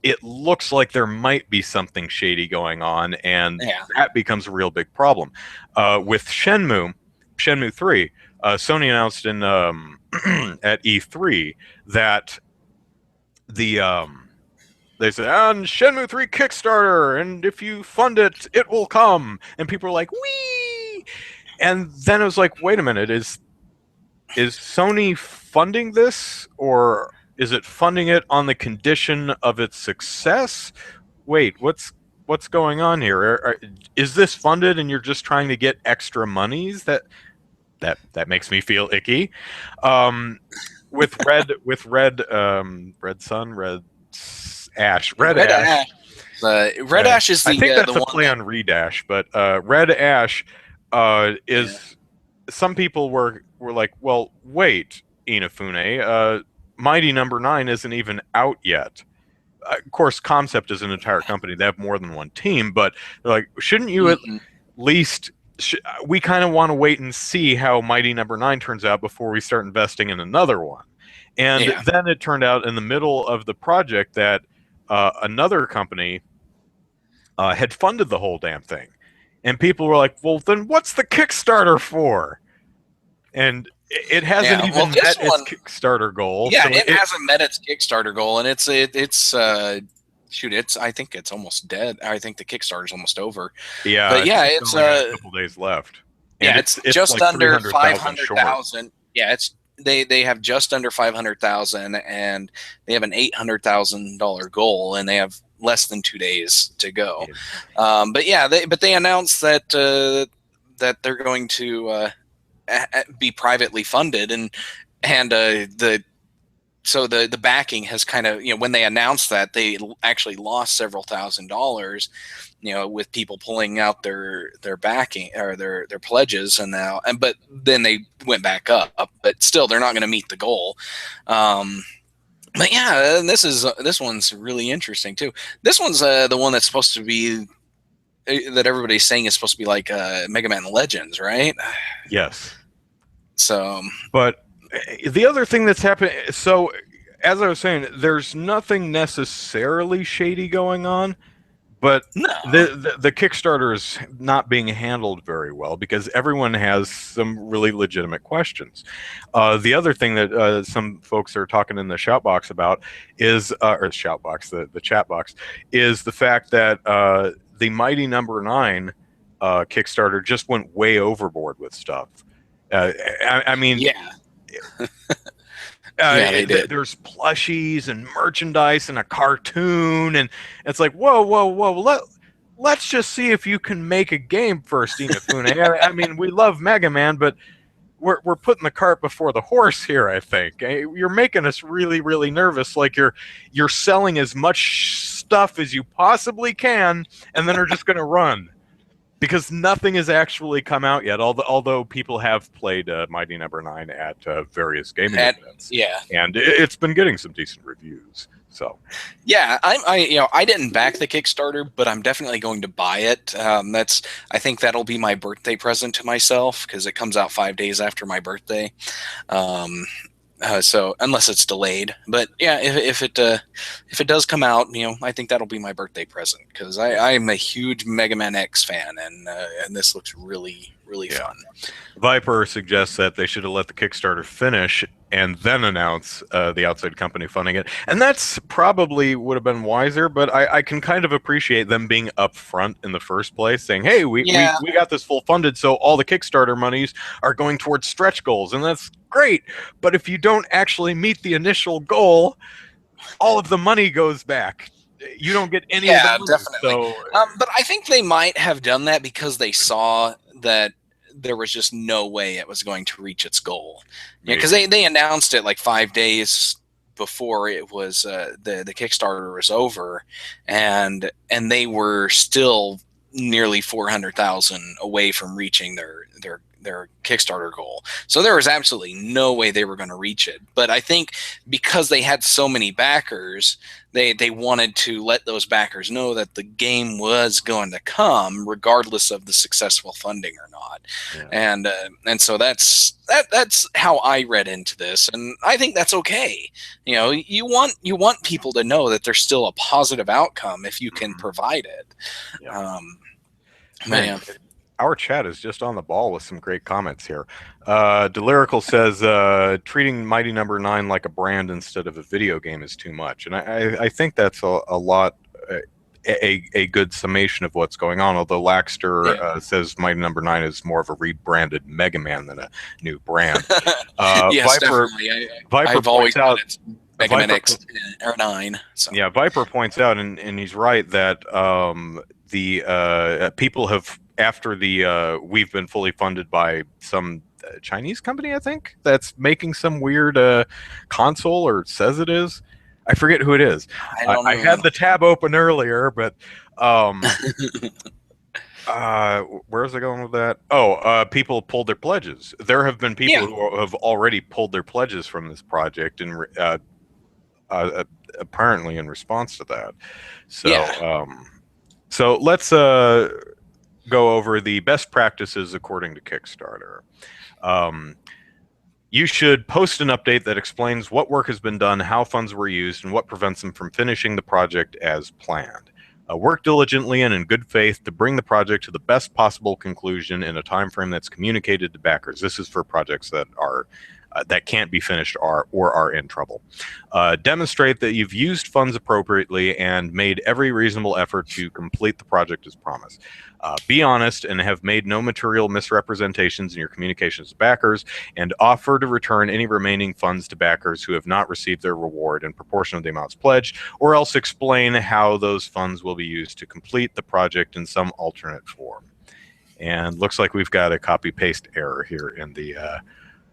it looks like there might be something shady going on, and that becomes a real big problem. With Shenmue 3, Sony announced in at E3 that they said, on Shenmue 3 Kickstarter, and if you fund it, it will come. And people were like, wee! And then it was like, wait a minute, is Sony funding this, or is it funding it on the condition of its success? Wait, what's going on here? Is this funded and you're just trying to get extra monies? That makes me feel icky. With Red Ash. Red Ash is the. I think that's a play on Redash, but Red Ash is. Some people were like, well, wait, Inafune, Mighty Number 9 isn't even out yet. Of course, Concept is an entire company; they have more than one team. But they're like, shouldn't you at least? We kind of want to wait and see how Mighty Number 9 turns out before we start investing in another one. And then it turned out in the middle of the project that another company had funded the whole damn thing. And people were like, well, then what's the Kickstarter for? And it hasn't even met its Kickstarter goal. Yeah, so it hasn't met its Kickstarter goal, and it's I think it's almost dead. I think the Kickstarter's almost over. Yeah, but yeah, it's a couple days left. And it's just like under 500,000. Yeah, they have just under 500,000, and they have an $800,000 goal, and they have less than 2 days to go. Yeah. But they announced that they're going to be privately funded, and the backing has kind of, when they announced that, they actually lost several $1,000s, with people pulling out their backing or their pledges, but then they went back up, but still they're not going to meet the goal. But yeah, and this one's really interesting too. This one's the one that's supposed to be that everybody's saying is supposed to be like Mega Man Legends, right? Yes. So, but the other thing that's happened, so as I was saying, there's nothing necessarily shady going on, but no. the Kickstarter is not being handled very well because everyone has some really legitimate questions. The other thing that some folks are talking in the shout box about is, or shout box, the chat box, is the fact that the Mighty Number 9 Kickstarter just went way overboard with stuff. I mean, yeah. Yeah, they did. There's plushies and merchandise and a cartoon, and it's like, whoa. Let's just see if you can make a game first, Inafune. I mean, we love Mega Man, but we're putting the cart before the horse here, I think. You're making us really, really nervous. Like you're selling as much stuff as you possibly can, and then are just going to run. Because nothing has actually come out yet, although people have played Mighty Number 9 at various gaming events. Yeah, and it's been getting some decent reviews. So, yeah, I didn't back the Kickstarter, but I'm definitely going to buy it. I think that'll be my birthday present to myself because it comes out 5 days after my birthday. So unless it's delayed, but yeah, if it does come out, I think that'll be my birthday present because I'm a huge Mega Man X fan, and this looks really, really fun. Viper suggests that they should have let the Kickstarter finish and then announce the outside company funding it, and that's probably would have been wiser. But I can kind of appreciate them being upfront in the first place, saying, "Hey, we got this full funded, so all the Kickstarter monies are going towards stretch goals," and that's great. But if you don't actually meet the initial goal, all of the money goes back. You don't get any of the money. Definitely. So, but I think they might have done that because they saw that there was just no way it was going to reach its goal. Yeah, because they announced it like 5 days before it was the Kickstarter was over, and they were still nearly 400,000 away from reaching their Kickstarter goal. So there was absolutely no way they were going to reach it. But I think because they had so many backers, they wanted to let those backers know that the game was going to come regardless of the successful funding or not. Yeah. And so that's how I read into this, and I think that's okay. You want people to know that there's still a positive outcome if you can provide it. Yeah. Man. Our chat is just on the ball with some great comments here. Delirical says, treating Mighty Number 9 like a brand instead of a video game is too much. And I think that's a lot, a good summation of what's going on. Although Laxter says Mighty Number 9 is more of a rebranded Mega Man than a new brand. Yes, definitely. I've always thought it's Mega Man X or 9. So. Yeah, Viper points out, and he's right, that the people have, after we've been fully funded by some Chinese company, I think, that's making some weird console, or says it is. I forget who it is. I had the tab open earlier, but where was I going with that? Oh, people pulled their pledges. There have been people who have already pulled their pledges from this project, and apparently in response to that. So, so let's go over the best practices according to Kickstarter. You should post an update that explains what work has been done, how funds were used, and what prevents them from finishing the project as planned. Work diligently and in good faith to bring the project to the best possible conclusion in a time frame that's communicated to backers. This is for projects that are that can't be finished or are in trouble. Demonstrate that you've used funds appropriately and made every reasonable effort to complete the project as promised. Be honest and have made no material misrepresentations in your communications to backers, and offer to return any remaining funds to backers who have not received their reward in proportion of the amounts pledged, or else explain how those funds will be used to complete the project in some alternate form. And looks like we've got a copy-paste error here in the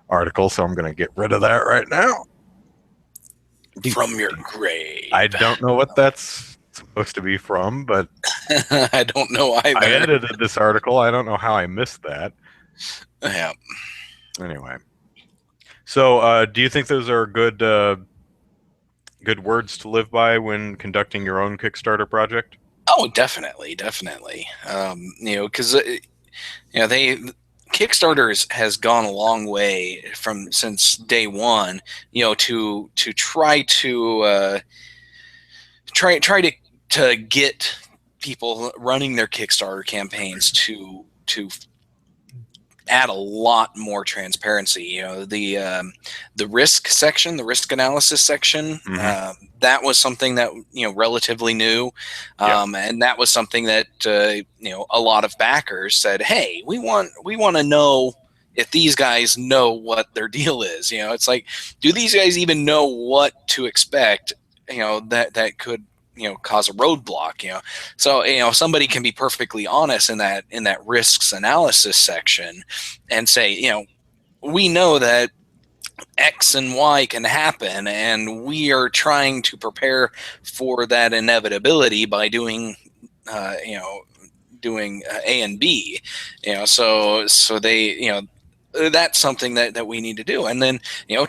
article, so I'm going to get rid of that right now. From your grave. I don't know what that's supposed to be from, but I don't know either. I edited this article. I don't know how I missed that. Yeah. Anyway, so do you think those are good words to live by when conducting your own Kickstarter project? Oh, definitely, definitely. Because they Kickstarter has gone a long way from since day one. To try to get people running their Kickstarter campaigns to add a lot more transparency. The risk section, the risk analysis section, that was something that relatively new, and that was something that a lot of backers said, "Hey, we want to know if these guys know what their deal is." It's like, do these guys even know what to expect? That could cause a roadblock. So somebody can be perfectly honest in that risks analysis section and say, we know that X and Y can happen, and we are trying to prepare for that inevitability by doing A and B. So they that's something that we need to do. And then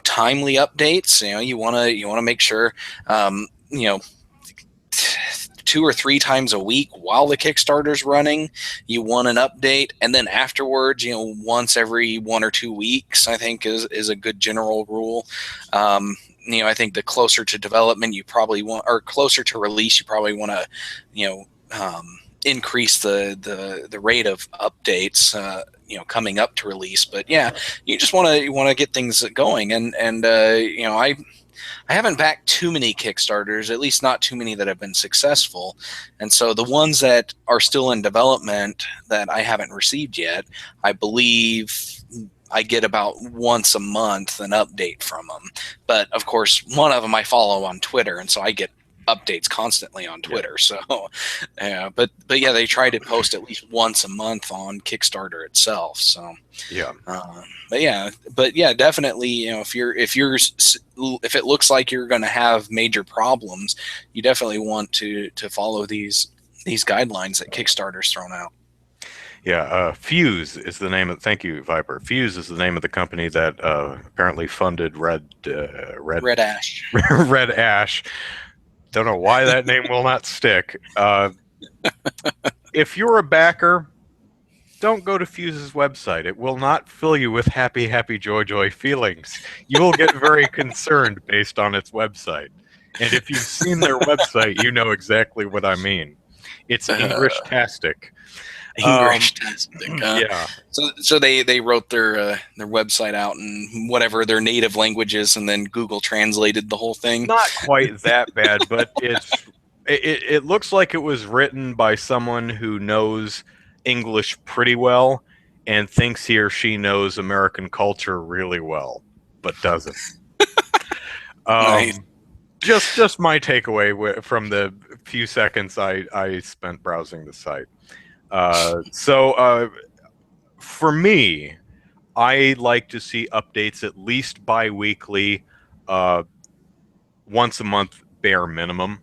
timely updates. You want to make sure 2 or 3 times a week while the Kickstarter's running, you want an update, and then afterwards, once every 1 or 2 weeks, I think is a good general rule. I think the closer to development you probably want, or closer to release, you probably want to, increase the rate of updates, coming up to release. But yeah, you just want to get things going, and I haven't backed too many Kickstarters, at least not too many that have been successful. And so the ones that are still in development that I haven't received yet, I believe I get about once a month an update from them. But of course, one of them I follow on Twitter, and so I get updates constantly on Twitter. So, but yeah, they try to post at least once a month on Kickstarter itself. So, but yeah, definitely. If it looks like you're going to have major problems, you definitely want to follow these guidelines that Kickstarter's thrown out. Yeah, Fuse is the name of. Thank you, Viper. Fuse is the name of the company that apparently funded Red Ash. Red Ash. Don't know why that name will not stick. If you're a backer, don't go to Fuse's website. It will not fill you with happy, joy feelings. You will get very concerned based on its website. And if you've seen their website, you know exactly what I mean. It's English-tastic. English-tastic. Yeah. So they wrote their website out in whatever their native language is, and then Google translated the whole thing. Not quite that bad, but it looks like it was written by someone who knows English pretty well and thinks he or she knows American culture really well, but doesn't. Nice. Just my takeaway from the few seconds I spent browsing the site. So for me, I like to see updates at least bi-weekly, once a month bare minimum.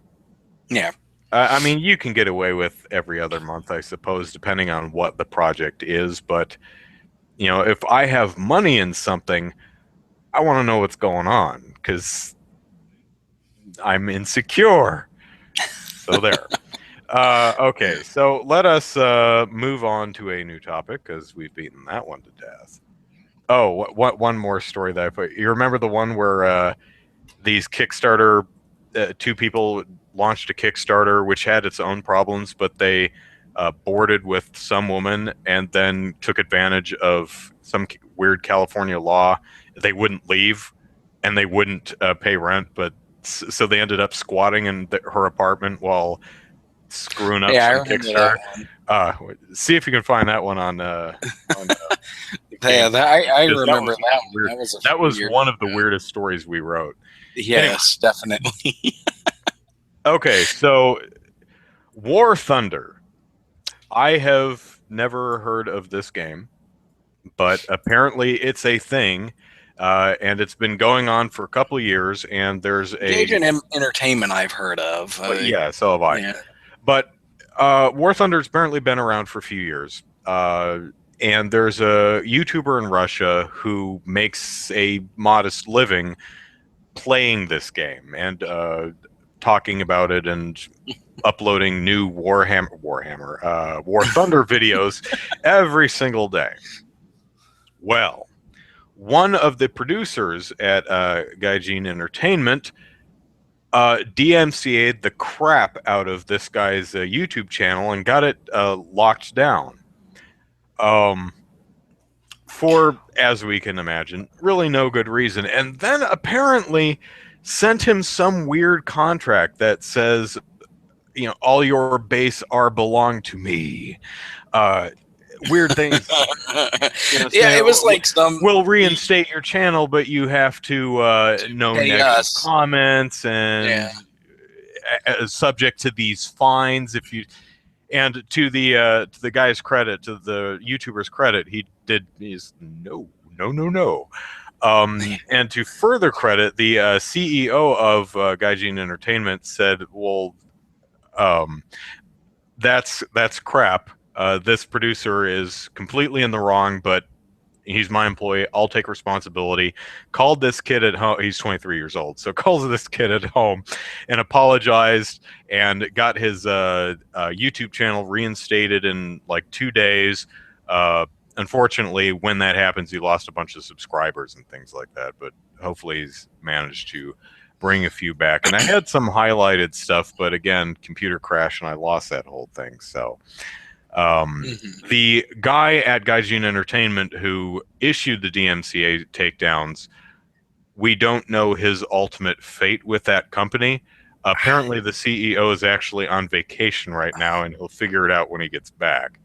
Yeah. I mean, you can get away with every other month, I suppose, depending on what the project is. But, if I have money in something, I want to know what's going on because I'm insecure. So there. Okay, so let us move on to a new topic because we've beaten that one to death. Oh, one more story that I put. You remember the one where these Kickstarter, 2 people launched a Kickstarter which had its own problems, but they boarded with some woman and then took advantage of some weird California law. They wouldn't leave and they wouldn't pay rent, but so they ended up squatting in her apartment while screwing up some Kickstarter. See if you can find that one on yeah, I remember that one. That was one of the weirdest stories we wrote. Yes, anyway. Definitely. Okay, so War Thunder. I have never heard of this game, but apparently it's a thing and it's been going on for a couple of years. And there's a Entertainment I've heard of. yeah, so have I. Yeah. But War Thunder's apparently been around for a few years. And there's a YouTuber in Russia who makes a modest living playing this game and talking about it and uploading new War Thunder videos every single day. Well, one of the producers at Gaijin Entertainment DMCA'd the crap out of this guy's YouTube channel and got it locked down. For, as we can imagine, really no good reason. And then apparently sent him some weird contract that says, you know, all your base are belong to me. Weird things. Yeah, it was like some. We'll reinstate your channel, but you have to no negative comments and subject to these fines if you. And to the guy's credit, to the YouTuber's credit, he's no. And to further credit, the CEO of Gaijin Entertainment said, "Well, that's crap. This producer is completely in the wrong, but he's my employee. I'll take responsibility." Called this kid at home. He's 23 years old. So calls this kid at home and apologized and got his YouTube channel reinstated in like 2 days. Unfortunately, when that happens, he lost a bunch of subscribers and things like that. But hopefully he's managed to bring a few back. And I had some highlighted stuff, but again, computer crash and I lost that whole thing. So the guy at Gaijin Entertainment who issued the DMCA takedowns, we don't know his ultimate fate with that company. Apparently the CEO is actually on vacation right now and he'll figure it out when he gets back.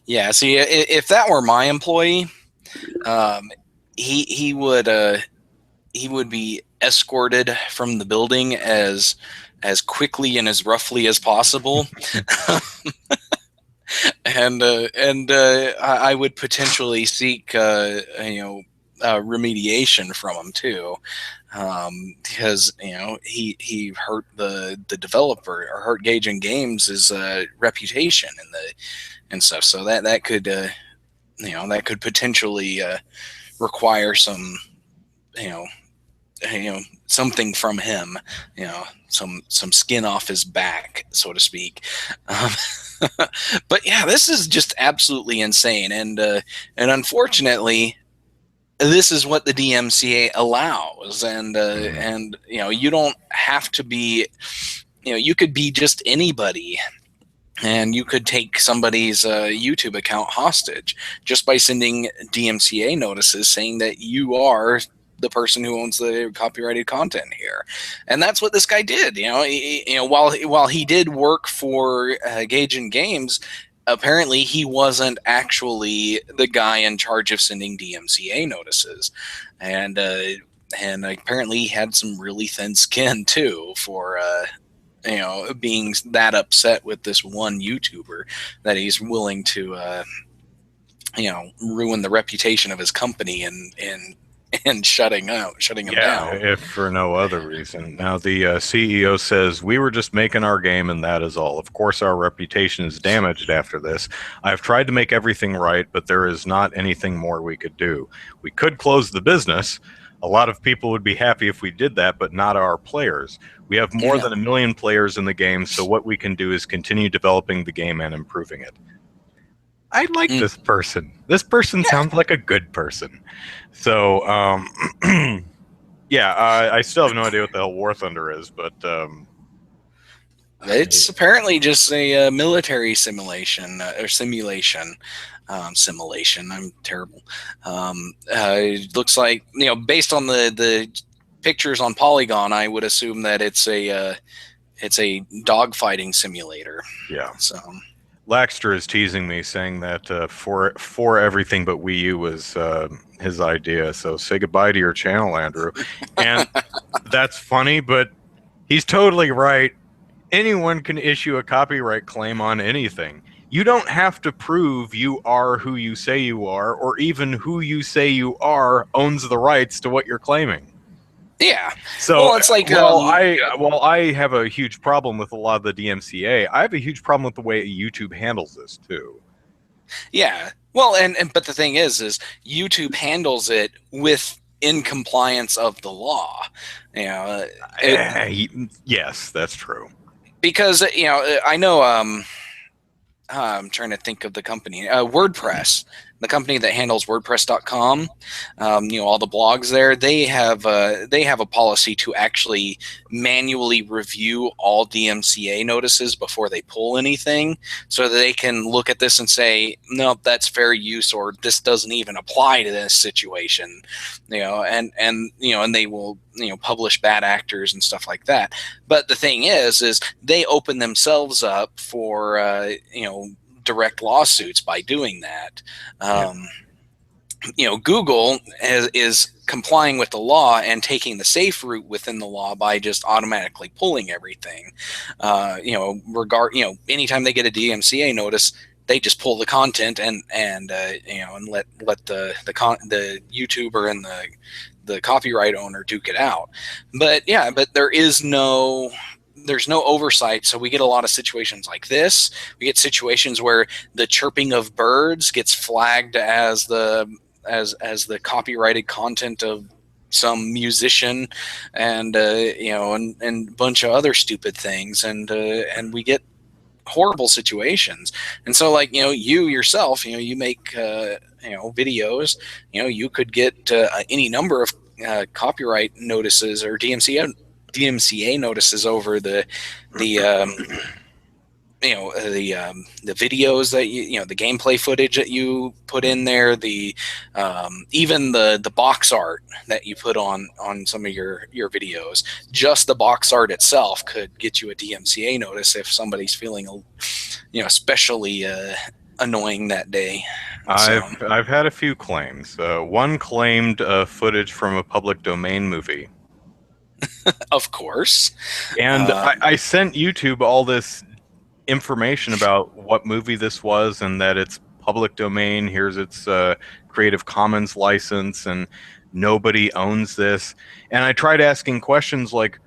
Yeah, see, if that were my employee, he would be escorted from the building as quickly and as roughly as possible. And I would potentially seek remediation from him too, because he hurt the developer or hurt Gaijin Games' reputation and stuff. So that could that could potentially require some something from him, some skin off his back, so to speak. But yeah, this is just absolutely insane, and unfortunately, this is what the DMCA allows, and you don't have to be, you could be just anybody, and you could take somebody's YouTube account hostage just by sending DMCA notices saying that you are the person who owns the copyrighted content here. And that's what this guy did. While he did work for Gaijin Games, apparently he wasn't actually the guy in charge of sending DMCA notices, and apparently he had some really thin skin too for being that upset with this one YouTuber that he's willing to ruin the reputation of his company and shutting him down. If for no other reason. Now the CEO says, "We were just making our game and that is all. Of course our reputation is damaged after this. I've tried to make everything right, but there is not anything more we could do. We could close the business. A lot of people would be happy if we did that, but not our players. We have more than 1 million players in the game, so what we can do is continue developing the game and improving it." I like this person. This person sounds like a good person. So, I still have no idea what the hell War Thunder is, but it's apparently just a military simulation or simulation. Simulation. I'm terrible. It looks like, based on the pictures on Polygon, I would assume that it's a dogfighting simulator. Yeah. So. Laxter is teasing me, saying that for everything but Wii U was his idea. So say goodbye to your channel, Andrew. And that's funny, but he's totally right. Anyone can issue a copyright claim on anything. You don't have to prove you are who you say you are, or even who you say you are owns the rights to what you're claiming. Yeah. So, Well, it's like while I have a huge problem with a lot of the DMCA, I have a huge problem with the way YouTube handles this too. yeah. Well, and but the thing is YouTube handles it with in compliance of the law. You know, Yes, that's true. because I know I'm trying to think of the company, WordPress, the company that handles WordPress.com. All the blogs there. They have a policy to actually manually review all DMCA notices before they pull anything, so that they can look at this and say, no, that's fair use, or this doesn't even apply to this situation. And they will publish bad actors and stuff like that. But the thing is they open themselves up for direct lawsuits by doing that. Google is complying with the law and taking the safe route within the law by just automatically pulling everything. Anytime they get a DMCA notice, they just pull the content and let the YouTuber and the copyright owner duke it out. But there's no oversight, so we get a lot of situations like this. We get situations where the chirping of birds gets flagged as the copyrighted content of some musician, and a bunch of other stupid things, and we get horrible situations. And so, like, you yourself, you make videos, you could get any number of copyright notices or DMCA notices over the videos that the gameplay footage that you put in there, the even the box art that you put on some of your videos. Just the box art itself could get you a DMCA notice if somebody's feeling especially annoying that day. I've had a few claims. One claimed footage from a public domain movie. Of course. And I sent YouTube all this information about what movie this was and that it's public domain. Here's its Creative Commons license, and nobody owns this. And I tried asking questions like,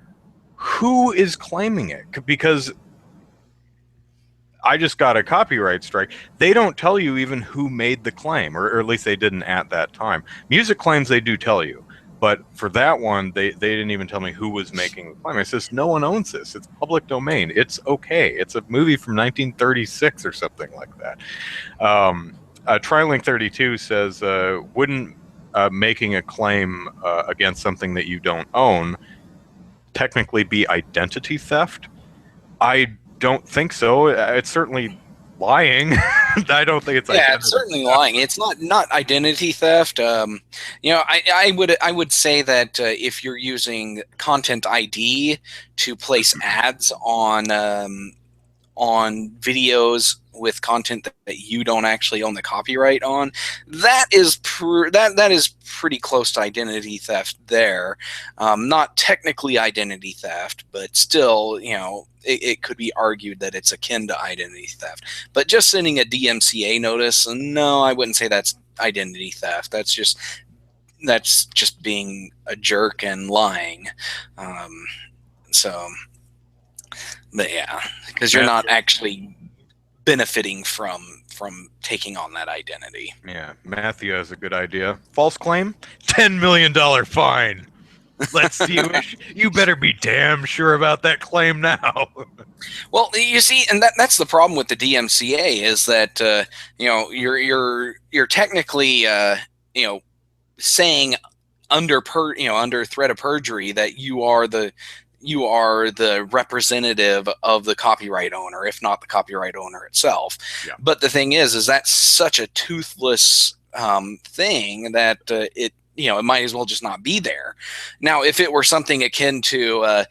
who is claiming it? Because I just got a copyright strike. They don't tell you even who made the claim, or at least they didn't at that time. Music claims they do tell you. But for that one, they didn't even tell me who was making the claim. I says, no one owns this. It's public domain. It's okay. It's a movie from 1936 or something like that. TriLink 32 says, wouldn't making a claim against something that you don't own technically be identity theft? I don't think so. It's certainly lying. I don't think it's it's certainly theft. lying. It's not identity theft. I would say that if you're using Content ID to place ads on videos with content that you don't actually own the copyright on, that is pretty close to identity theft there. Not technically identity theft, but still, it could be argued that it's akin to identity theft. But just sending a DMCA notice, no, I wouldn't say that's identity theft. That's just being a jerk and lying. But yeah, because you're not actually benefiting from taking on that identity. Yeah, Matthew has a good idea. False claim, $10 million fine. Let's see. You better be damn sure about that claim now. Well, you see, and that's the problem with the DMCA is that you're technically saying under threat of perjury that you are the representative of the copyright owner, if not the copyright owner itself. Yeah. But the thing is that's such a toothless thing that it might as well just not be there. Now, if it were something akin to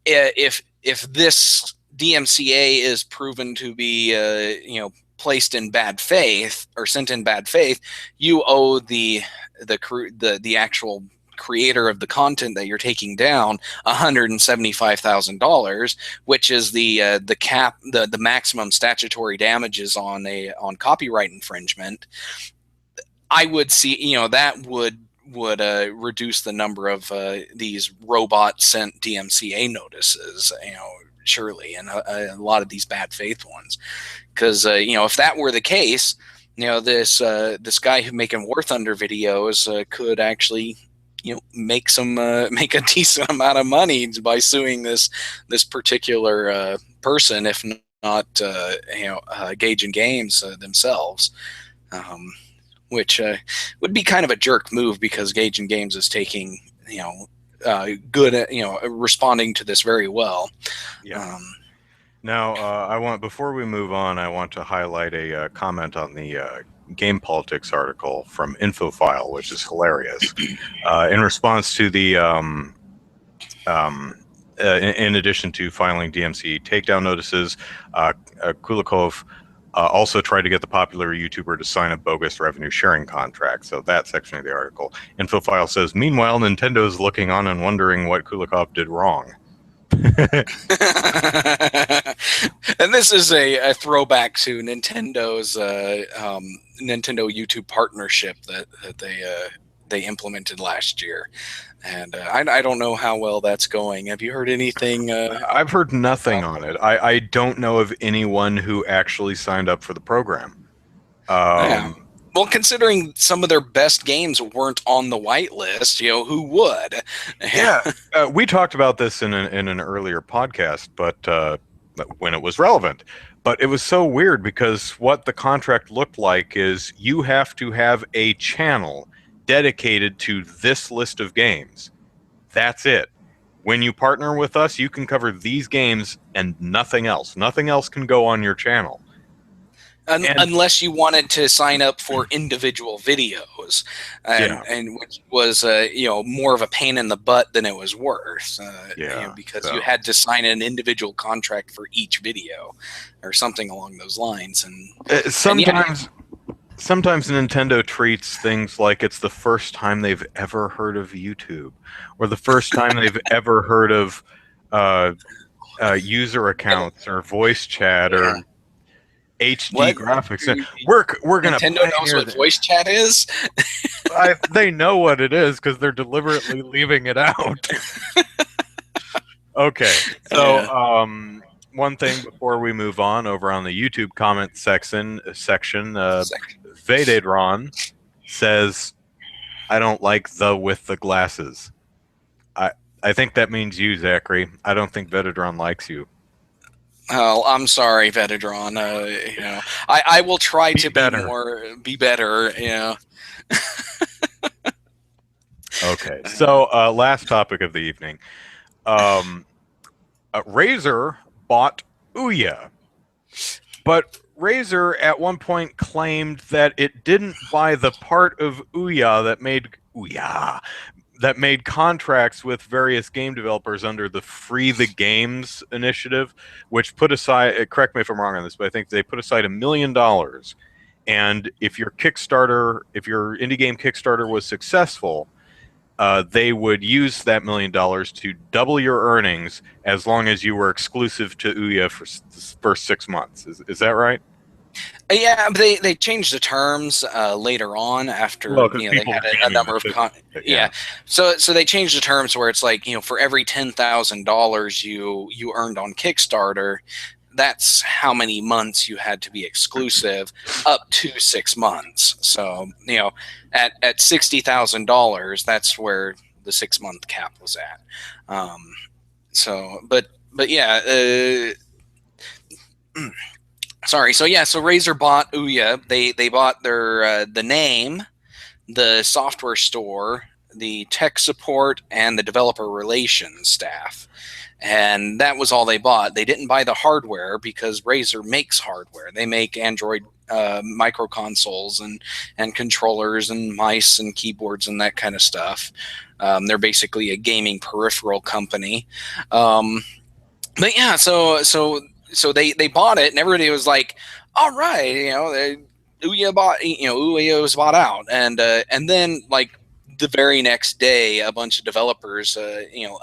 if this DMCA is proven to be placed in bad faith or sent in bad faith, you owe the actual creator of the content that you're taking down $175,000, which is the cap, the maximum statutory damages on copyright infringement. I would see, that would reduce the number of these robot sent DMCA notices, surely, and a lot of these bad faith ones, because if that were the case, this guy who making War Thunder videos could actually make a decent amount of money by suing this particular person, if not Gage and Games themselves. Which would be kind of a jerk move, because Gage and Games is taking, good at, responding to this very well. Yeah. Now, before we move on, I want to highlight a comment on the Game Politics article from Infofile, which is hilarious. In response to the, in addition to filing DMCA takedown notices, Kulikov also tried to get the popular YouTuber to sign a bogus revenue sharing contract. So that section of the article. Infofile says, meanwhile, Nintendo is looking on and wondering what Kulikov did wrong. And this is a throwback to Nintendo's Nintendo YouTube partnership that they implemented last year. And I don't know how well that's going. Have you heard anything? I've heard nothing on it. I don't know of anyone who actually signed up for the program. Yeah. Well, considering some of their best games weren't on the whitelist, who would? Yeah, we talked about this in an earlier podcast, but when it was relevant. But it was so weird, because what the contract looked like is you have to have a channel dedicated to this list of games. That's it. When you partner with us, you can cover these games and nothing else. Nothing else can go on your channel. Unless you wanted to sign up for individual videos, and which was more of a pain in the butt than it was worth. Because you had to sign an individual contract for each video, or something along those lines. And sometimes Nintendo treats things like it's the first time they've ever heard of YouTube, or the first time they've ever heard of user accounts or voice chat or HD graphics. We're gonna Nintendo knows what voice chat is. They know what it is, because they're deliberately leaving it out. Okay, so one thing before we move on, over on the YouTube comment section, Vededron says, "I don't like the with the glasses." I think that means you, Zachary. I don't think Vededron likes you. Oh, I'm sorry, Vededron. I will try to be better. Okay, so last topic of the evening. Razer bought Ouya, but Razer at one point claimed that it didn't buy the part of Ouya that made contracts with various game developers under the Free the Games initiative, which put aside, correct me if I'm wrong on this, but I think they put aside $1 million. And if your indie game Kickstarter was successful, they would use that $1 million to double your earnings as long as you were exclusive to Ouya for the first 6 months. Is that right? Yeah, they changed the terms later on, after they had a number of So they changed the terms where it's like, for every $10,000 you earned on Kickstarter, that's how many months you had to be exclusive, up to 6 months. So at $60,000, that's where the 6 month cap was at. But yeah. Sorry. So Razer bought Ouya. They bought their the name, the software store, the tech support, and the developer relations staff. And that was all they bought. They didn't buy the hardware, because Razer makes hardware. They make Android micro consoles and controllers and mice and keyboards and that kind of stuff. They're basically a gaming peripheral company. But yeah, so they bought it, and everybody was like, "All right, Ouya was bought out," and then like the very next day, a bunch of developers,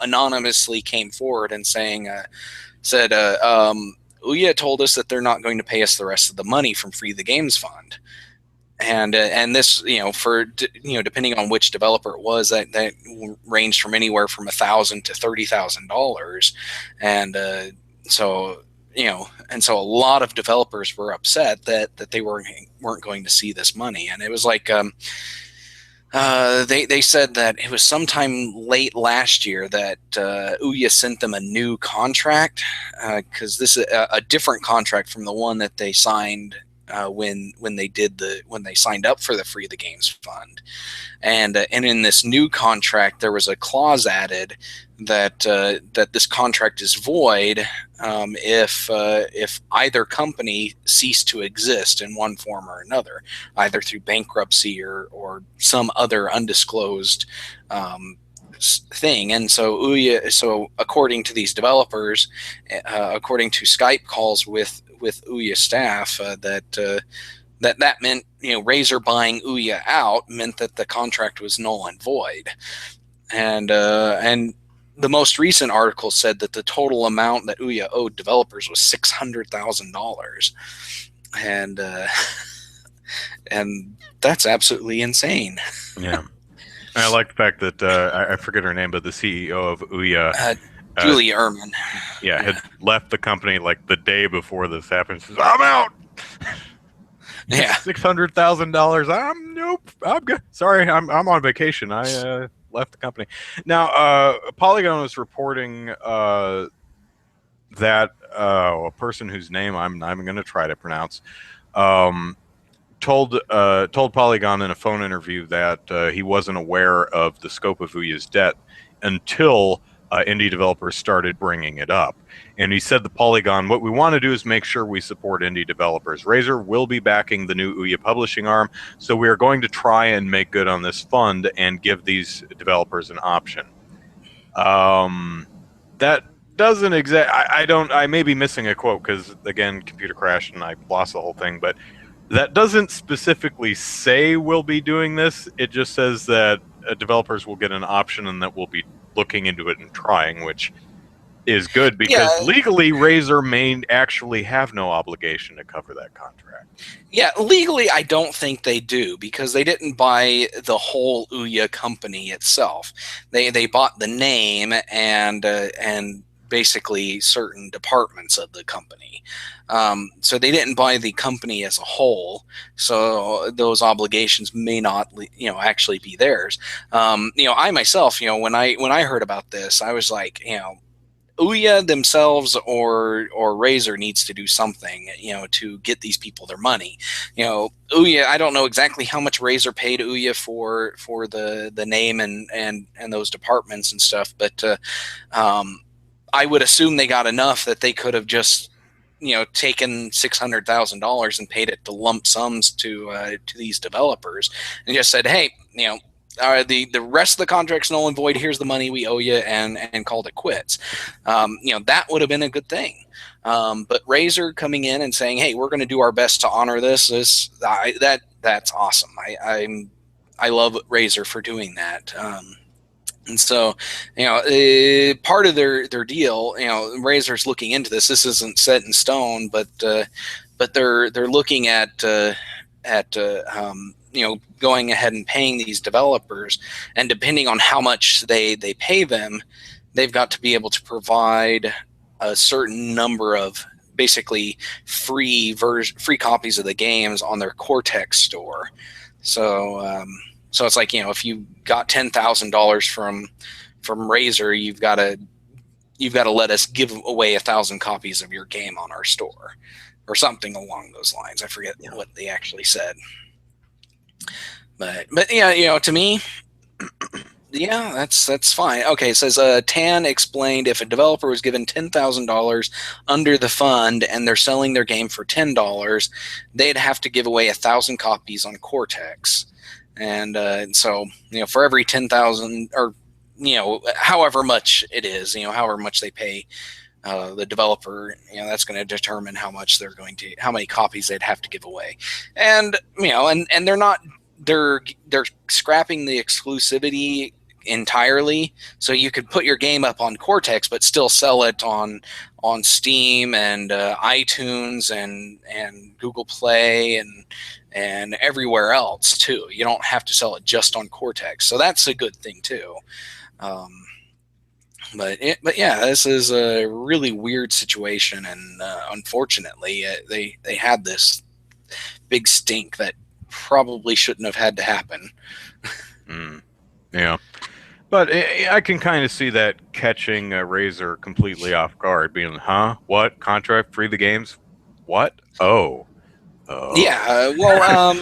anonymously came forward and said, Ouya told us that they're not going to pay us the rest of the money from Free the Games Fund. And this, depending on which developer it was, that ranged from anywhere from $1,000 to $30,000. And so a lot of developers were upset that they weren't going to see this money. And it was like, they said that it was sometime late last year that Ouya sent them a new contract, because this is a different contract from the one that they signed when they signed up for the Free the Games Fund. And in this new contract, there was a clause added that this contract is void if either company ceased to exist in one form or another, either through bankruptcy or some other undisclosed thing. And so Ouya, according to these developers, according to Skype calls with Ouya staff, that meant, Razer buying Ouya out meant that the contract was null and void. And the most recent article said that the total amount that Ouya owed developers was $600,000, and that's absolutely insane. Yeah, I like the fact that I forget her name, but the CEO of Ouya, Julie Ehrman, had left the company like the day before this happened. Says, "I'm out." Yeah, $600,000. Nope. I'm good. Sorry, I'm on vacation. I left the company. Now, Polygon was reporting that a person whose name I'm going to try to pronounce told Polygon in a phone interview that he wasn't aware of the scope of Ouya's debt until indie developers started bringing it up. And he said to Polygon, what we want to do is make sure we support indie developers. Razer will be backing the new Ouya publishing arm, so we are going to try and make good on this fund and give these developers an option. That doesn't I may be missing a quote because, again, computer crashed and I lost the whole thing, but that doesn't specifically say we'll be doing this. It just says that developers will get an option and that we'll be looking into it and trying, which is good because legally Razer may actually have no obligation to cover that contract. Yeah, legally I don't think they do because they didn't buy the whole Ouya company itself. They bought the name and basically certain departments of the company. So they didn't buy the company as a whole. So those obligations may not, actually be theirs. I myself, when I heard about this, I was like, Ouya themselves or Razer needs to do something, to get these people their money. Ouya, I don't know exactly how much Razer paid Ouya for the name and those departments and stuff, but I would assume they got enough that they could have just, taken $600,000 and paid it to lump sums to these developers and just said, hey, the rest of the contract's null and void. Here's the money we owe you, and called it quits. That would have been a good thing. But Razer coming in and saying, "Hey, we're going to do our best to honor this." That's awesome. I love Razer for doing that. And so, part of their deal, Razer's looking into this. This isn't set in stone, but they're looking at going ahead and paying these developers, and depending on how much they pay them, they've got to be able to provide a certain number of basically free copies of the games on their Cortex store. So it's like, if you got $10,000 from Razer, you've got to let us give away 1,000 copies of your game on our store, or something along those lines. I forget what they actually said. But yeah, to me, yeah, that's fine. Okay, it says Tan explained if a developer was given $10,000 under the fund and they're selling their game for $10, they'd have to give away 1,000 copies on Cortex, and so for every 10,000 or however much it is, however much they pay the developer, that's going to determine how many copies they'd have to give away, and and they're not they're scrapping the exclusivity entirely, so you could put your game up on Cortex but still sell it on Steam and iTunes and Google Play and everywhere else too. You don't have to sell it just on Cortex, so that's a good thing too. But yeah, this is a really weird situation, and unfortunately, they had this big stink that probably shouldn't have had to happen. Yeah, but I can kind of see that catching Razer completely off guard, being, huh? What? Contract free the games? What? Oh. Yeah, well,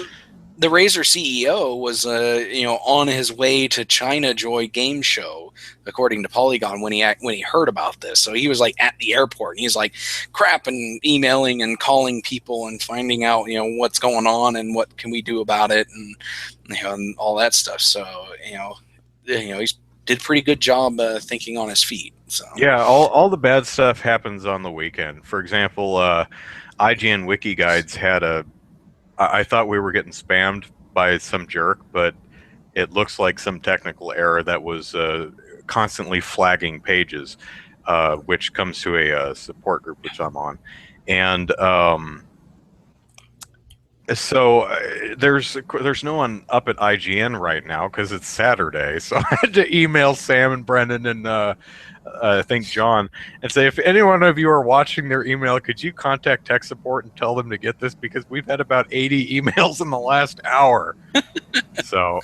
the Razer CEO was, on his way to China Joy Game Show, according to Polygon, when he heard about this. So he was like at the airport, and he's like, crap, and emailing and calling people and finding out, what's going on and what can we do about it, and and all that stuff. So he's did a pretty good job thinking on his feet. So yeah, all the bad stuff happens on the weekend. For example, IGN Wiki Guides had I thought we were getting spammed by some jerk, but it looks like some technical error that was constantly flagging pages, which comes to a support group which I'm on. And so there's no one up at IGN right now because it's Saturday. So I had to email Sam and Brendan and I think John, and say, if any one of you are watching their email, could you contact tech support and tell them to get this, because we've had about 80 emails in the last hour. So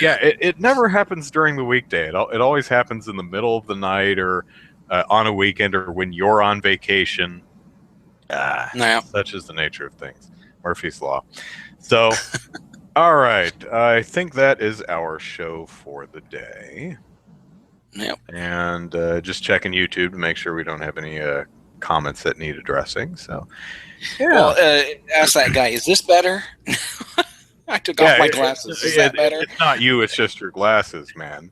yeah, it never happens during the weekday. It always happens in the middle of the night or on a weekend or when you're on vacation. Such is the nature of things. Murphy's Law. So all right, I think that is our show for the day. Yep. And just checking YouTube to make sure we don't have any comments that need addressing. So, yeah. Well, ask that guy, is this better? I took off my glasses. Is that better? It's not you, it's just your glasses, man.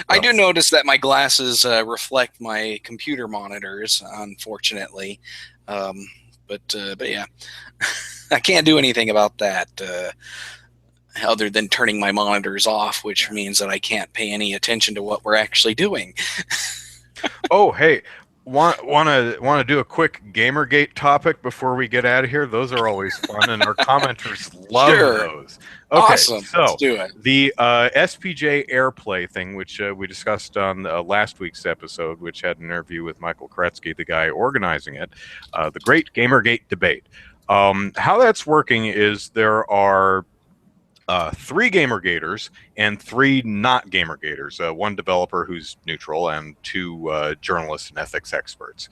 I do notice that my glasses reflect my computer monitors, unfortunately. But yeah, I can't do anything about that. Other than turning my monitors off, which means that I can't pay any attention to what we're actually doing. Oh, hey, want to do a quick GamerGate topic before we get out of here? Those are always fun, and our commenters love those. Okay, awesome. So let's do it. The SPJ Air play thing, which we discussed on last week's episode, which had an interview with Michael Kretsky, the guy organizing it, the great GamerGate debate. How that's working is there are 3 GamerGaters and 3 not GamerGaters. One developer who's neutral and 2 journalists and ethics experts.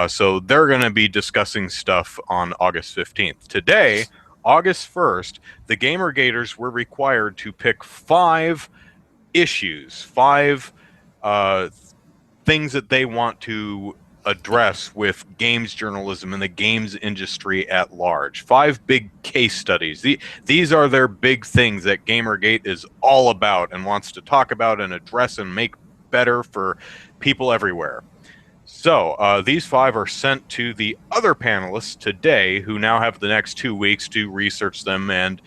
So they're going to be discussing stuff on August 15th. Today, August 1st, the GamerGaters were required to pick 5 issues, 5 things that they want to address with games journalism and the games industry at large. 5 big case studies. These are their big things that GamerGate is all about and wants to talk about and address and make better for people everywhere. So these 5 are sent to the other panelists today, who now have the next 2 weeks to research them and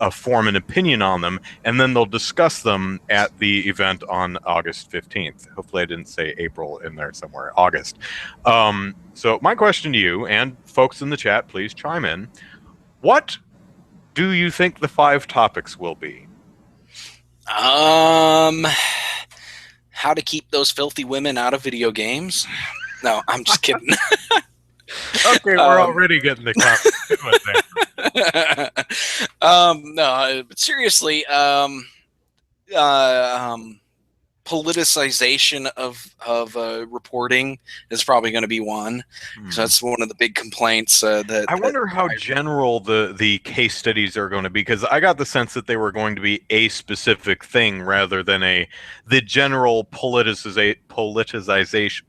form an opinion on them, and then they'll discuss them at the event on August 15th. Hopefully I didn't say April in there somewhere. August. So my question to you, and folks in the chat, please chime in. What do you think the 5 topics will be? How to keep those filthy women out of video games? No, I'm just kidding. Okay, we're already getting the comments. No, but seriously, politicization of reporting is probably going to be one. So that's one of the big complaints. That I wonder how general the case studies are going to be, because I got the sense that they were going to be a specific thing rather than the general politicization,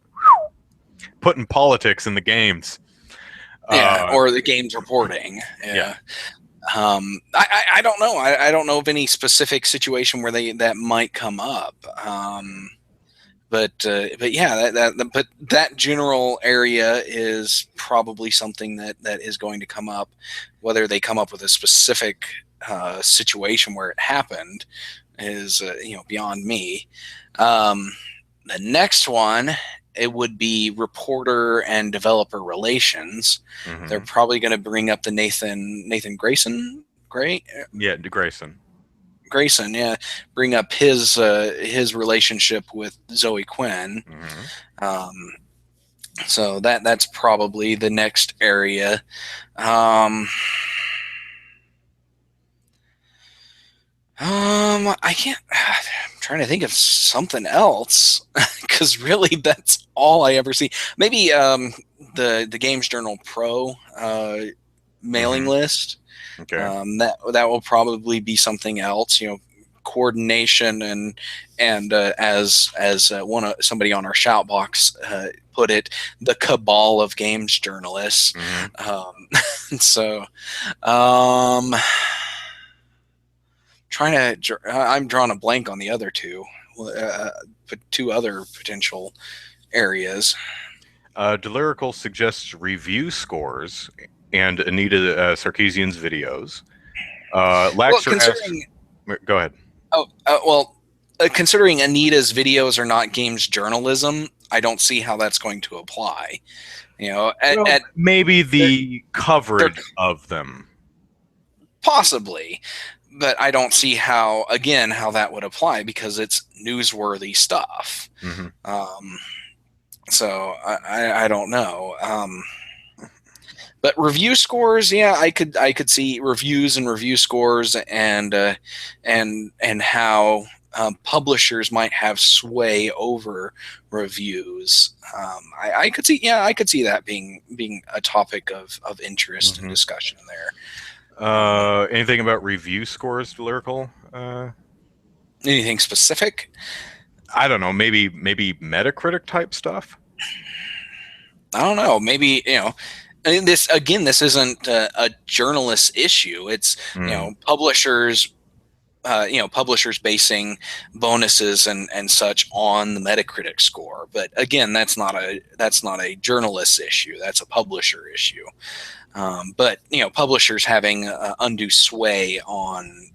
putting politics in the games. Yeah, or the games reporting. Yeah. I don't know. I don't know of any specific situation where that might come up. But yeah, that general area is probably something that is going to come up. Whether they come up with a specific situation where it happened is beyond me. The next one, it would be reporter and developer relations. They're probably going to bring up the Nathan Grayson, Yeah, Grayson. Grayson, yeah, bring up his relationship with Zoe Quinn. So that's probably the next area. I can't. I'm trying to think of something else because really that's all I ever see. Maybe the Games Journal Pro mailing list. Okay. That will probably be something else. Coordination and as somebody on our shout box put it, the cabal of games journalists. So. I'm drawing a blank on the other two, two other potential areas. Delirical suggests review scores and Anita Sarkeesian's videos. Go ahead. Considering Anita's videos are not games journalism, I don't see how that's going to apply. Maybe the coverage of them. Possibly. But I don't see how that would apply because it's newsworthy stuff. So I don't know. But review scores, yeah, I could see reviews and review scores and how publishers might have sway over reviews. I could see that being a topic of interest and discussion there. Anything about review scores, Lyrical? Anything specific? I don't know. Maybe Metacritic type stuff. I don't know. Maybe this isn't a journalist issue. It's publishers. Publishers basing bonuses and such on the Metacritic score. But again, that's not a journalist issue. That's a publisher issue. But publishers having undue sway on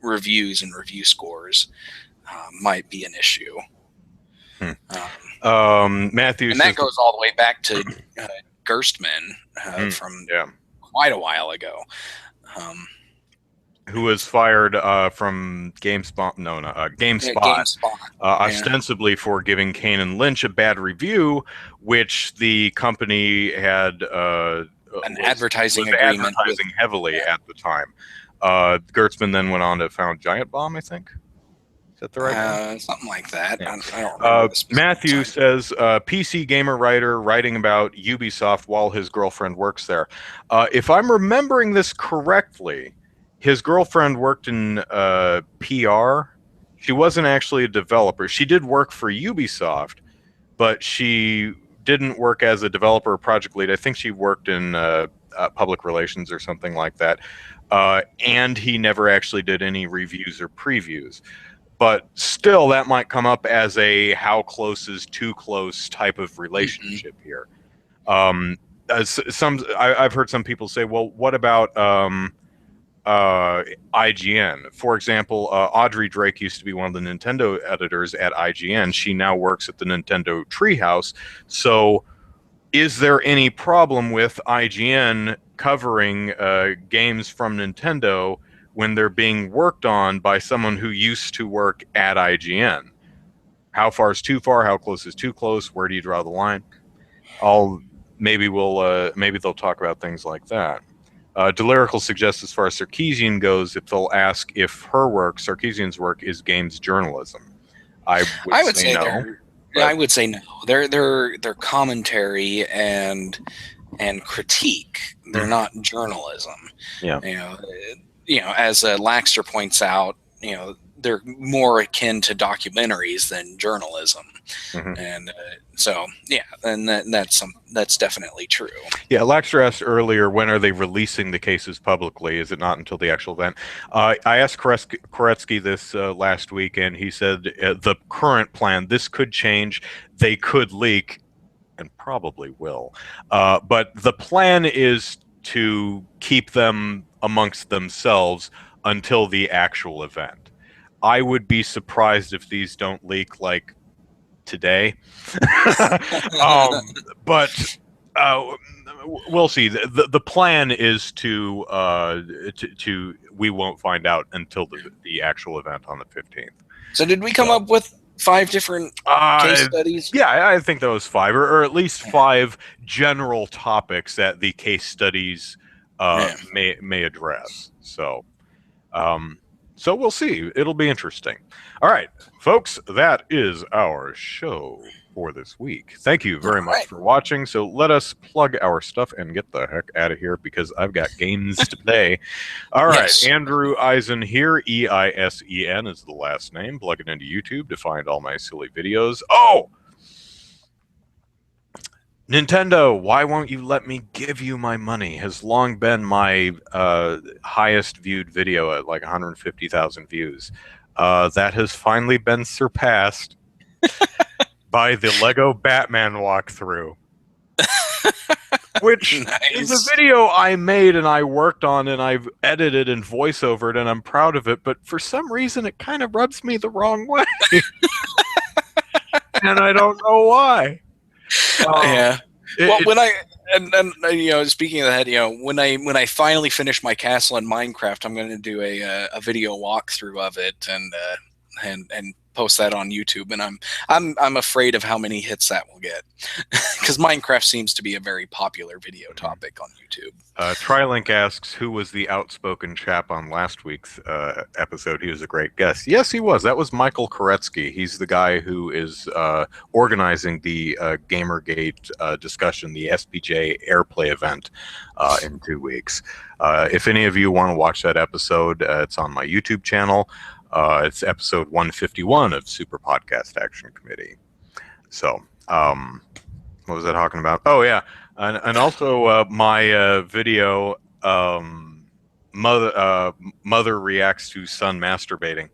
reviews and review scores might be an issue. Matthew, and that goes all the way back to Gerstmann from quite a while ago, who was fired from GameSpot? GameSpot. Ostensibly for giving Kane and Lynch a bad review, which the company had advertising agreement heavily at the time. Gertzman then went on to found Giant Bomb, I think. Is that the right one? Something like that. Yeah. I don't remember Matthew says, PC gamer writer writing about Ubisoft while his girlfriend works there. If I'm remembering this correctly, his girlfriend worked in PR. She wasn't actually a developer. She did work for Ubisoft, but she didn't work as a developer or project lead. I think she worked in public relations or something like that. And he never actually did any reviews or previews. But still, that might come up as a how close is too close type of relationship here. I've heard some people say, well, what about IGN? For example, Audrey Drake used to be one of the Nintendo editors at IGN. She now works at the Nintendo Treehouse. So is there any problem with IGN covering games from Nintendo when they're being worked on by someone who used to work at IGN? How far is too far? How close is too close? Where do you draw the line? Maybe they'll talk about things like that. Delirical suggests, as far as Sarkeesian goes, if they'll ask if her work, Sarkeesian's work, is games journalism. I would say no. I would say no. They're commentary and critique. They're not journalism. Yeah. As Laxter points out, they're more akin to documentaries than journalism. And that's definitely true. Yeah, Laxter asked earlier, when are they releasing the cases publicly? Is it not until the actual event? I asked Koretsky this last week, and he said the current plan, this could change, they could leak, and probably will. But the plan is to keep them amongst themselves until the actual event. I would be surprised if these don't leak like today. But we'll see. The plan is to we won't find out until the actual event on the 15th. So did we come up with 5 different case studies? Yeah, I think that was 5, or at least 5 general topics that the case studies may address. So, so we'll see. It'll be interesting. All right, folks, that is our show for this week. Thank you very much for watching. So let us plug our stuff and get the heck out of here because I've got games to play. All right, Andrew Eisen here. Eisen is the last name. Plug it into YouTube to find all my silly videos. Oh! Nintendo, why won't you let me give you my money? Has long been my highest viewed video at like 150,000 views. That has finally been surpassed by the Lego Batman walkthrough, which is a video I made and I worked on and I've edited and voiceovered and I'm proud of it, but for some reason it kind of rubs me the wrong way. And I don't know why. Well, when I you know, speaking of that, you know, when I finally finish my castle in Minecraft, I'm going to do a video walkthrough of it and post that on YouTube. And I'm afraid of how many hits that will get because Minecraft seems to be a very popular video topic on YouTube. Trilink asks, who was the outspoken chap on last week's episode? He was a great guest. Yes, he was. That was Michael Koretsky. He's the guy who is organizing the GamerGate discussion, the SPJ Airplay event in 2 weeks. If any of you want to watch that episode, it's on my YouTube channel. It's episode 151 of Super Podcast Action Committee. So, what was I talking about? Oh, yeah. And also my video, mother reacts to son masturbating.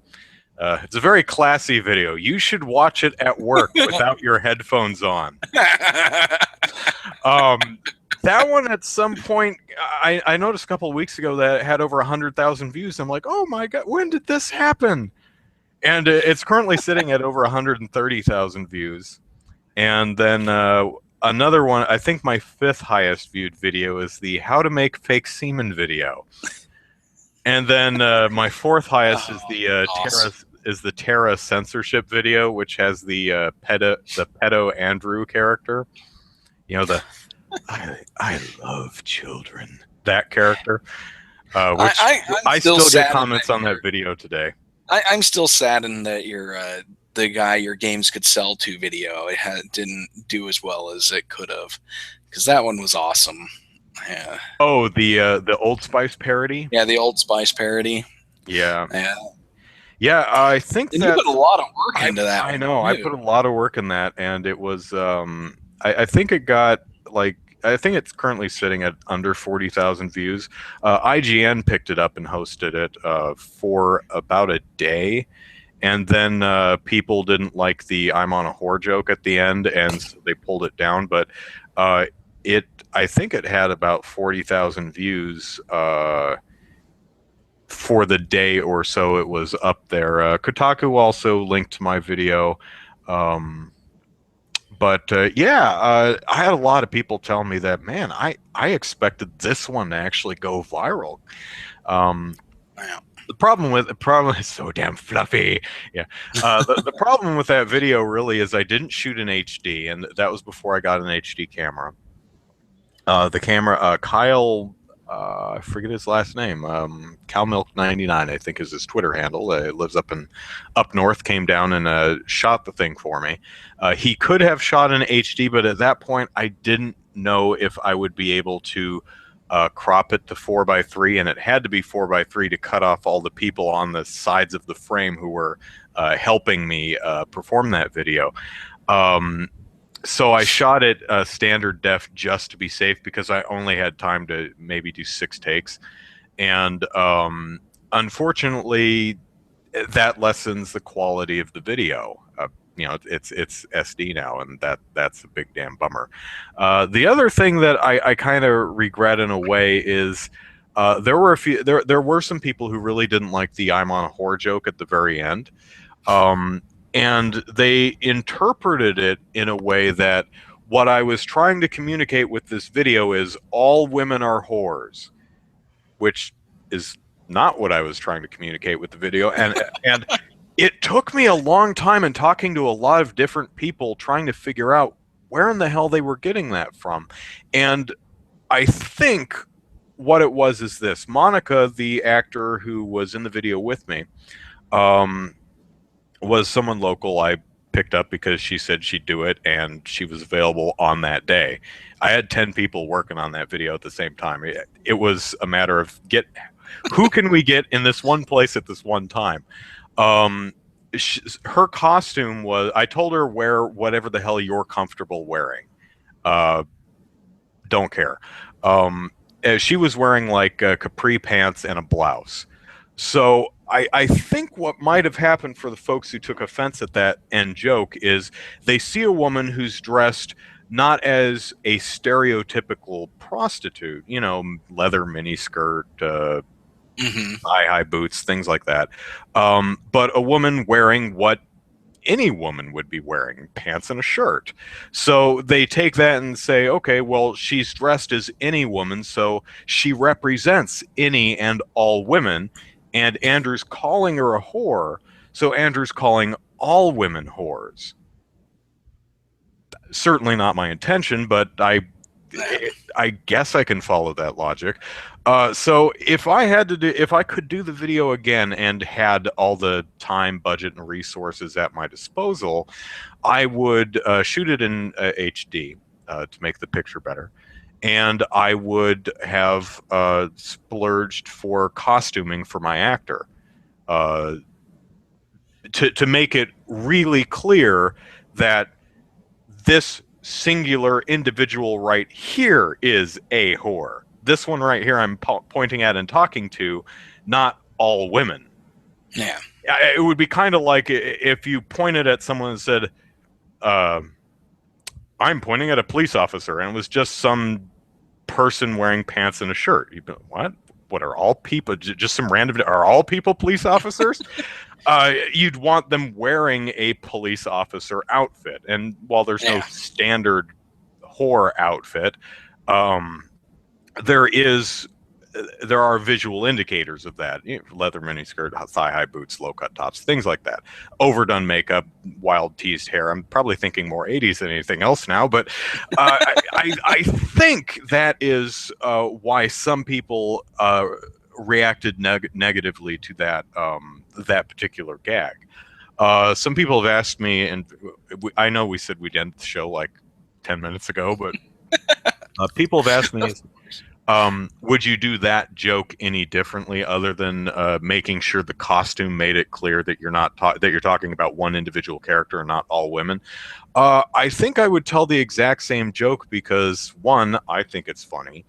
It's a very classy video. You should watch it at work without your headphones on. That one at some point, I noticed a couple of weeks ago that it had over 100,000 views. I'm like, oh my God, when did this happen? And it's currently sitting at over 130,000 views. And then another one, I think my 5th highest viewed video is the how to make fake semen video. And then my 4th highest is the Terra censorship video, which has the pedo Andrew character. You know, the I love children. That character. Which I still get comments on that video today. I'm still saddened that your games could sell to video. It didn't do as well as it could have, because that one was awesome. Yeah. Oh, the Old Spice parody. Yeah, the Old Spice parody. Yeah. Yeah, I think and you put a lot of work into that. I know. I put a lot of work in that, and it was. I think it got like. I think it's currently sitting at under 40,000 views. IGN picked it up and hosted it for about a day. And then people didn't like the I'm on a whore joke at the end, and so they pulled it down. But I think it had about 40,000 views for the day or so it was up there. Kotaku also linked to my video. But I had a lot of people tell me that, man, I expected this one to actually go viral. The problem is so damn fluffy. Yeah. The problem with that video really is I didn't shoot in HD, and that was before I got an HD camera. The camera, Kyle, I forget his last name. CalMilk99, I think, is his Twitter handle. Lives up north. Came down and shot the thing for me. He could have shot in HD, but at that point, I didn't know if I would be able to crop it to 4:3, and it had to be 4:3 to cut off all the people on the sides of the frame who were helping me perform that video. So I shot it standard def just to be safe because I only had time to maybe do 6 takes. And unfortunately, that lessens the quality of the video. You know, it's SD now, and that's a big damn bummer. The other thing that I kind of regret in a way is There were a few. There were some people who really didn't like the "I'm on a whore" joke at the very end, and they interpreted it in a way that what I was trying to communicate with this video is all women are whores, which is not what I was trying to communicate with the video, and it took me a long time in talking to a lot of different people trying to figure out where in the hell they were getting that from, and I think what it was is this: Monica, the actor who was in the video with me, um, was someone local I picked up because she said she'd do it and she was available on that day. I had 10 people working on that video at the same time. It was a matter of who can we get in this one place at this one time. Her costume was, I told her, wear whatever the hell you're comfortable wearing. Don't care. She was wearing like capri pants and a blouse. So I think what might have happened for the folks who took offense at that end joke is they see a woman who's dressed not as a stereotypical prostitute, you know, leather miniskirt, high boots, things like that, but a woman wearing what any woman would be wearing, pants and a shirt. So they take that and say, okay, well, she's dressed as any woman, so she represents any and all women. And Andrew's calling her a whore, so Andrew's calling all women whores. Certainly not my intention, but I guess I can follow that logic. So if I could do the video again and had all the time, budget, and resources at my disposal, I would shoot it in HD to make the picture better. And I would have splurged for costuming for my actor to make it really clear that this singular individual right here is a whore. This one right here I'm pointing at and talking to, not all women. Yeah. It would be kind of like if you pointed at someone and said, I'm pointing at a police officer, and it was just some person wearing pants and a shirt. You'd be like, what? What are all people? Just some random? Are all people police officers? You'd want them wearing a police officer outfit, and while there's no standard whore outfit, there are visual indicators of that. You know, leather miniskirt, thigh-high boots, low-cut tops, things like that. Overdone makeup, wild teased hair. I'm probably thinking more 80s than anything else now, but I think that is why some people reacted negatively to that that particular gag. Some people have asked me, and I know we said we'd end the show like 10 minutes ago, but people have asked me, would you do that joke any differently other than making sure the costume made it clear that you're not that you're talking about one individual character and not all women? I think I would tell the exact same joke because, one, I think it's funny.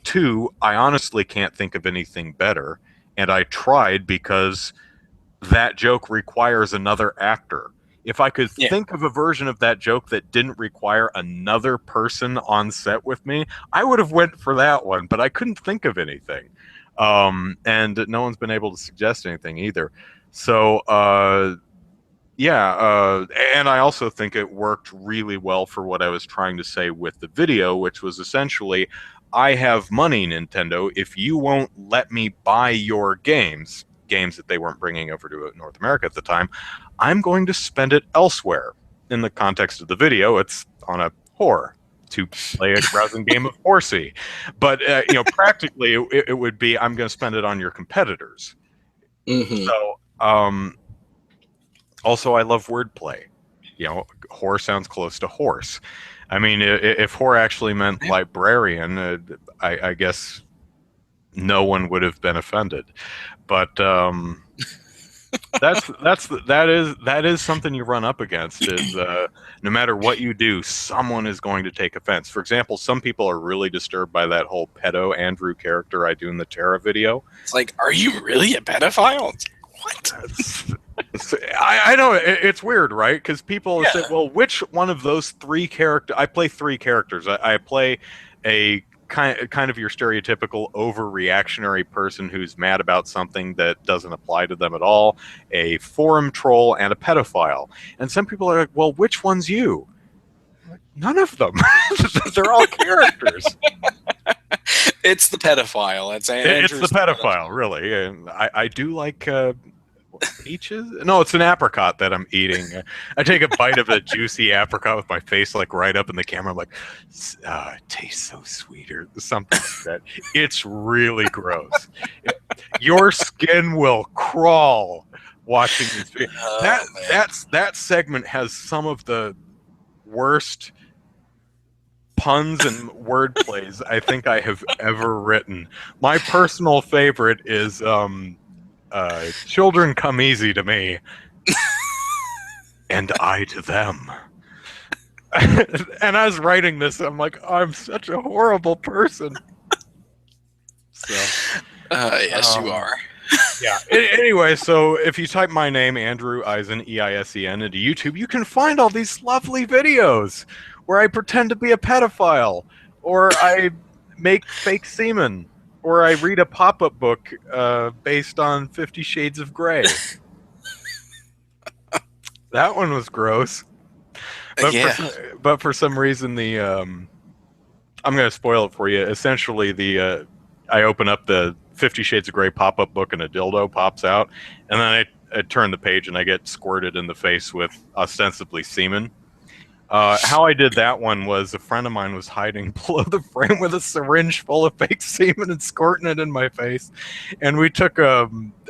Two, I honestly can't think of anything better, and I tried because that joke requires another actor. If I could think of a version of that joke that didn't require another person on set with me, I would have went for that one, but I couldn't think of anything. And no one's been able to suggest anything either. So, and I also think it worked really well for what I was trying to say with the video, which was essentially, I have money, Nintendo. If you won't let me buy your games that they weren't bringing over to North America at the time, I'm going to spend it elsewhere. In the context of the video, it's on a whore to play a browsing game of horsey. But practically, it would be, I'm going to spend it on your competitors. So, also, I love wordplay. You know, whore sounds close to horse. I mean, if whore actually meant librarian, I guess no one would have been offended. But that is something you run up against. Is no matter what you do, someone is going to take offense. For example, some people are really disturbed by that whole pedo Andrew character I do in the Terra video. It's like, are you really a pedophile? What? I know it's weird, right? Because people say, well, which one of those three characters? I play three characters. I play a kind of your stereotypical overreactionary person who's mad about something that doesn't apply to them at all, a forum troll, and a pedophile. And some people are like, well, which one's you? I'm like, none of them. They're all characters. It's the pedophile. It's the pedophile, really. And I do like peaches. No, it's an apricot that I'm eating. I take a bite of a juicy apricot with my face like right up in the camera. I'm like, it tastes so sweet or something like that. It's really gross. Your skin will crawl watching these videos. That segment has some of the worst puns and word plays I think I have ever written. My personal favorite is children come easy to me and I to them. And I was writing this, I'm like, I'm such a horrible person. So yes, you are. Yeah. Anyway, so if you type my name, Andrew Eisen, Eisen, into YouTube, you can find all these lovely videos where I pretend to be a pedophile, or I make fake semen, or I read a pop-up book based on 50 Shades of Grey. That one was gross. But for some reason, I'm going to spoil it for you. Essentially, I open up the 50 Shades of Grey pop-up book and a dildo pops out, and then I turn the page and I get squirted in the face with ostensibly semen. How I did that one was a friend of mine was hiding below the frame with a syringe full of fake semen and squirting it in my face. And we took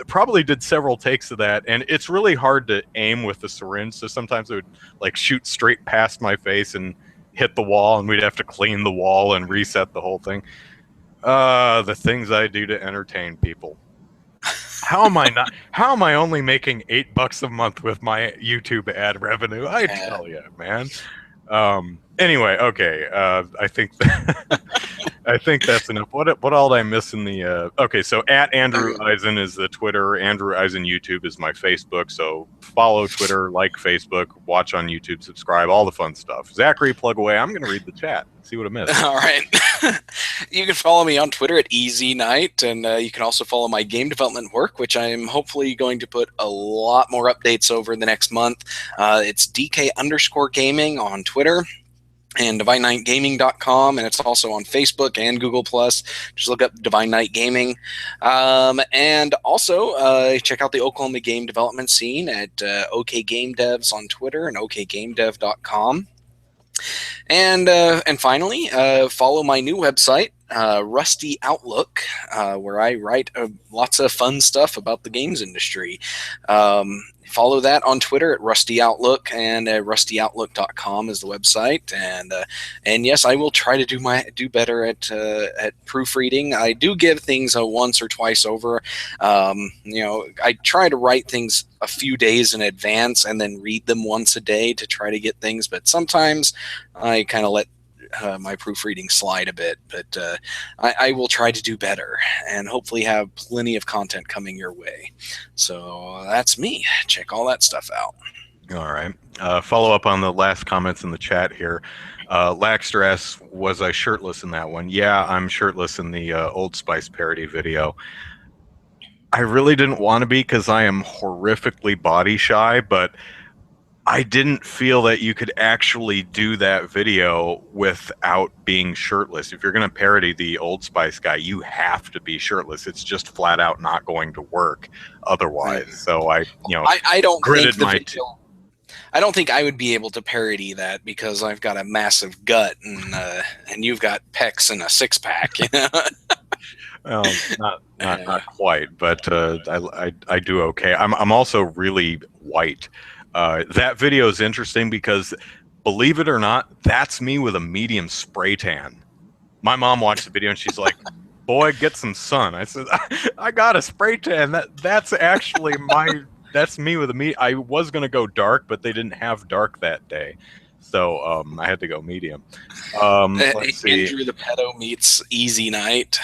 probably did several takes of that. And it's really hard to aim with the syringe. So sometimes it would like shoot straight past my face and hit the wall, and we'd have to clean the wall and reset the whole thing. The things I do to entertain people. How am I only making $8 a month with my YouTube ad revenue? I tell you, man. Anyway, okay. I think I think that's enough. What all did I miss in the? Okay, so at Andrew Eisen is the Twitter. Andrew Eisen YouTube is my Facebook. So follow Twitter, like Facebook, watch on YouTube, subscribe, all the fun stuff. Zachary, plug away. I'm going to read the chat. See what I missed. All right. You can follow me on Twitter at Easy Night, and you can also follow my game development work, which I am hopefully going to put a lot more updates over the next month. It's DK_gaming on Twitter and DivineKnightGaming.com, and it's also on Facebook and Google+. Just look up Divine Knight Gaming. And also check out the Oklahoma game development scene at OK Game Devs on Twitter and OKGameDev.com. And finally, follow my new website, Rusty Outlook, where I write lots of fun stuff about the games industry. Follow that on Twitter at Rusty Outlook, and rustyoutlook.com is the website. And yes, I will try to do better at proofreading. I do give things a once or twice over. I try to write things a few days in advance and then read them once a day to try to get things. But sometimes I kind of let my proofreading slide a bit, but I will try to do better and hopefully have plenty of content coming your way. So that's me. Check all that stuff out. All right. Follow up on the last comments in the chat here. Laxter asks, was I shirtless in that one? Yeah, I'm shirtless in the Old Spice parody video. I really didn't want to be because I am horrifically body shy, but I didn't feel that you could actually do that video without being shirtless. If you're going to parody the Old Spice guy, you have to be shirtless. It's just flat out not going to work otherwise. Right. So I don't gritted my teeth. I don't think I would be able to parody that because I've got a massive gut and you've got pecs and a six pack. You know? Well, not quite, but I do okay. I'm also really white. That video is interesting because, believe it or not, that's me with a medium spray tan. My mom watched the video and she's like, boy, get some sun. I said, I got a spray tan. That's actually that's me with a I was going to go dark, but they didn't have dark that day. So I had to go medium. Let's see. Andrew the Pedo meets Easy Night.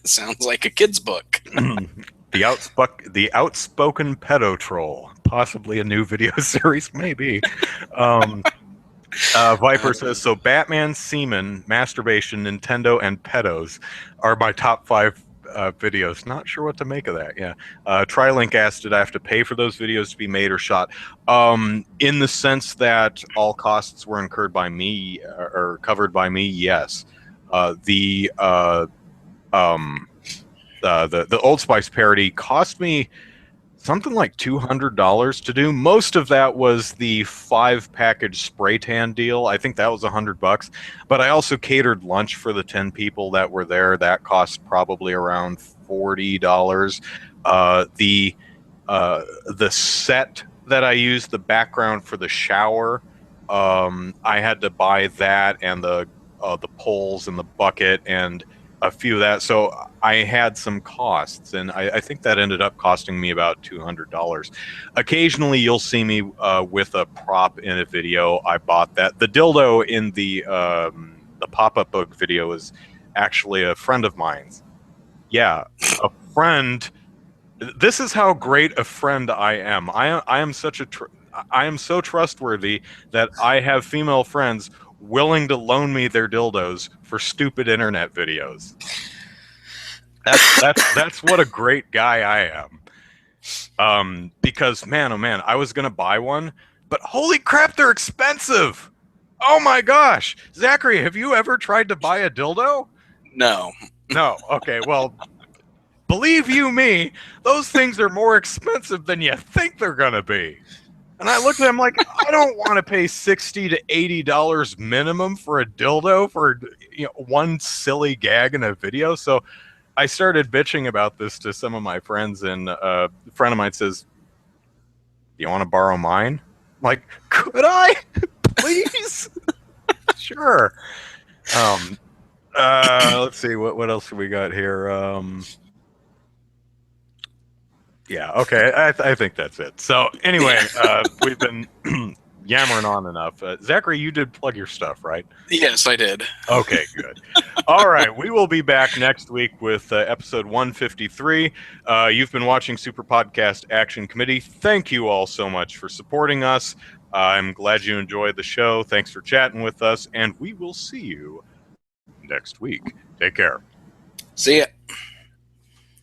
Sounds like a kid's book. The outspoken pedo troll. Possibly a new video series, maybe. Viper says, so Batman, Semen, Masturbation, Nintendo, and Pedos are my top 5 videos. Not sure what to make of that. Yeah. Trilink asked, did I have to pay for those videos to be made or shot? In the sense that all costs were incurred by me or covered by me, yes. The Old Spice parody cost me something like $200 to do. Most of that was the 5-package spray tan deal. I think that was $100. But I also catered lunch for the 10 people that were there. That cost probably around $40. The set that I used, the background for the shower, I had to buy that and the poles and the bucket and a few of that. So I had some costs, and I think that ended up costing me about $200. Occasionally, you'll see me with a prop in a video. I bought that. The dildo in the pop-up book video is actually a friend of mine's. Yeah, a friend. This is how great a friend I am. I am such a I am so trustworthy that I have female friends willing to loan me their dildos for stupid internet videos. That's what a great guy I am. Because man, oh man, I was gonna buy one, but holy crap, they're expensive. Oh my gosh, Zachary, have you ever tried to buy a dildo? No. No. Okay, well, believe you me, those things are more expensive than you think they're gonna be. And I looked at him like, I don't want to pay $60 to $80 minimum for a dildo for one silly gag in a video. So I started bitching about this to some of my friends, and a friend of mine says, "Do you want to borrow mine?" I'm like, could I? Please? Sure. Let's see, what else we got here? Yeah, okay, I think that's it. So anyway, we've been yammering on enough. Zachary, you did plug your stuff, right? Yes, I did. Okay, good. All right, we will be back next week with episode 153. You've been watching Super Podcast Action Committee. Thank you all so much for supporting us. I'm glad you enjoyed the show. Thanks for chatting with us, and we will see you next week. Take care. See ya.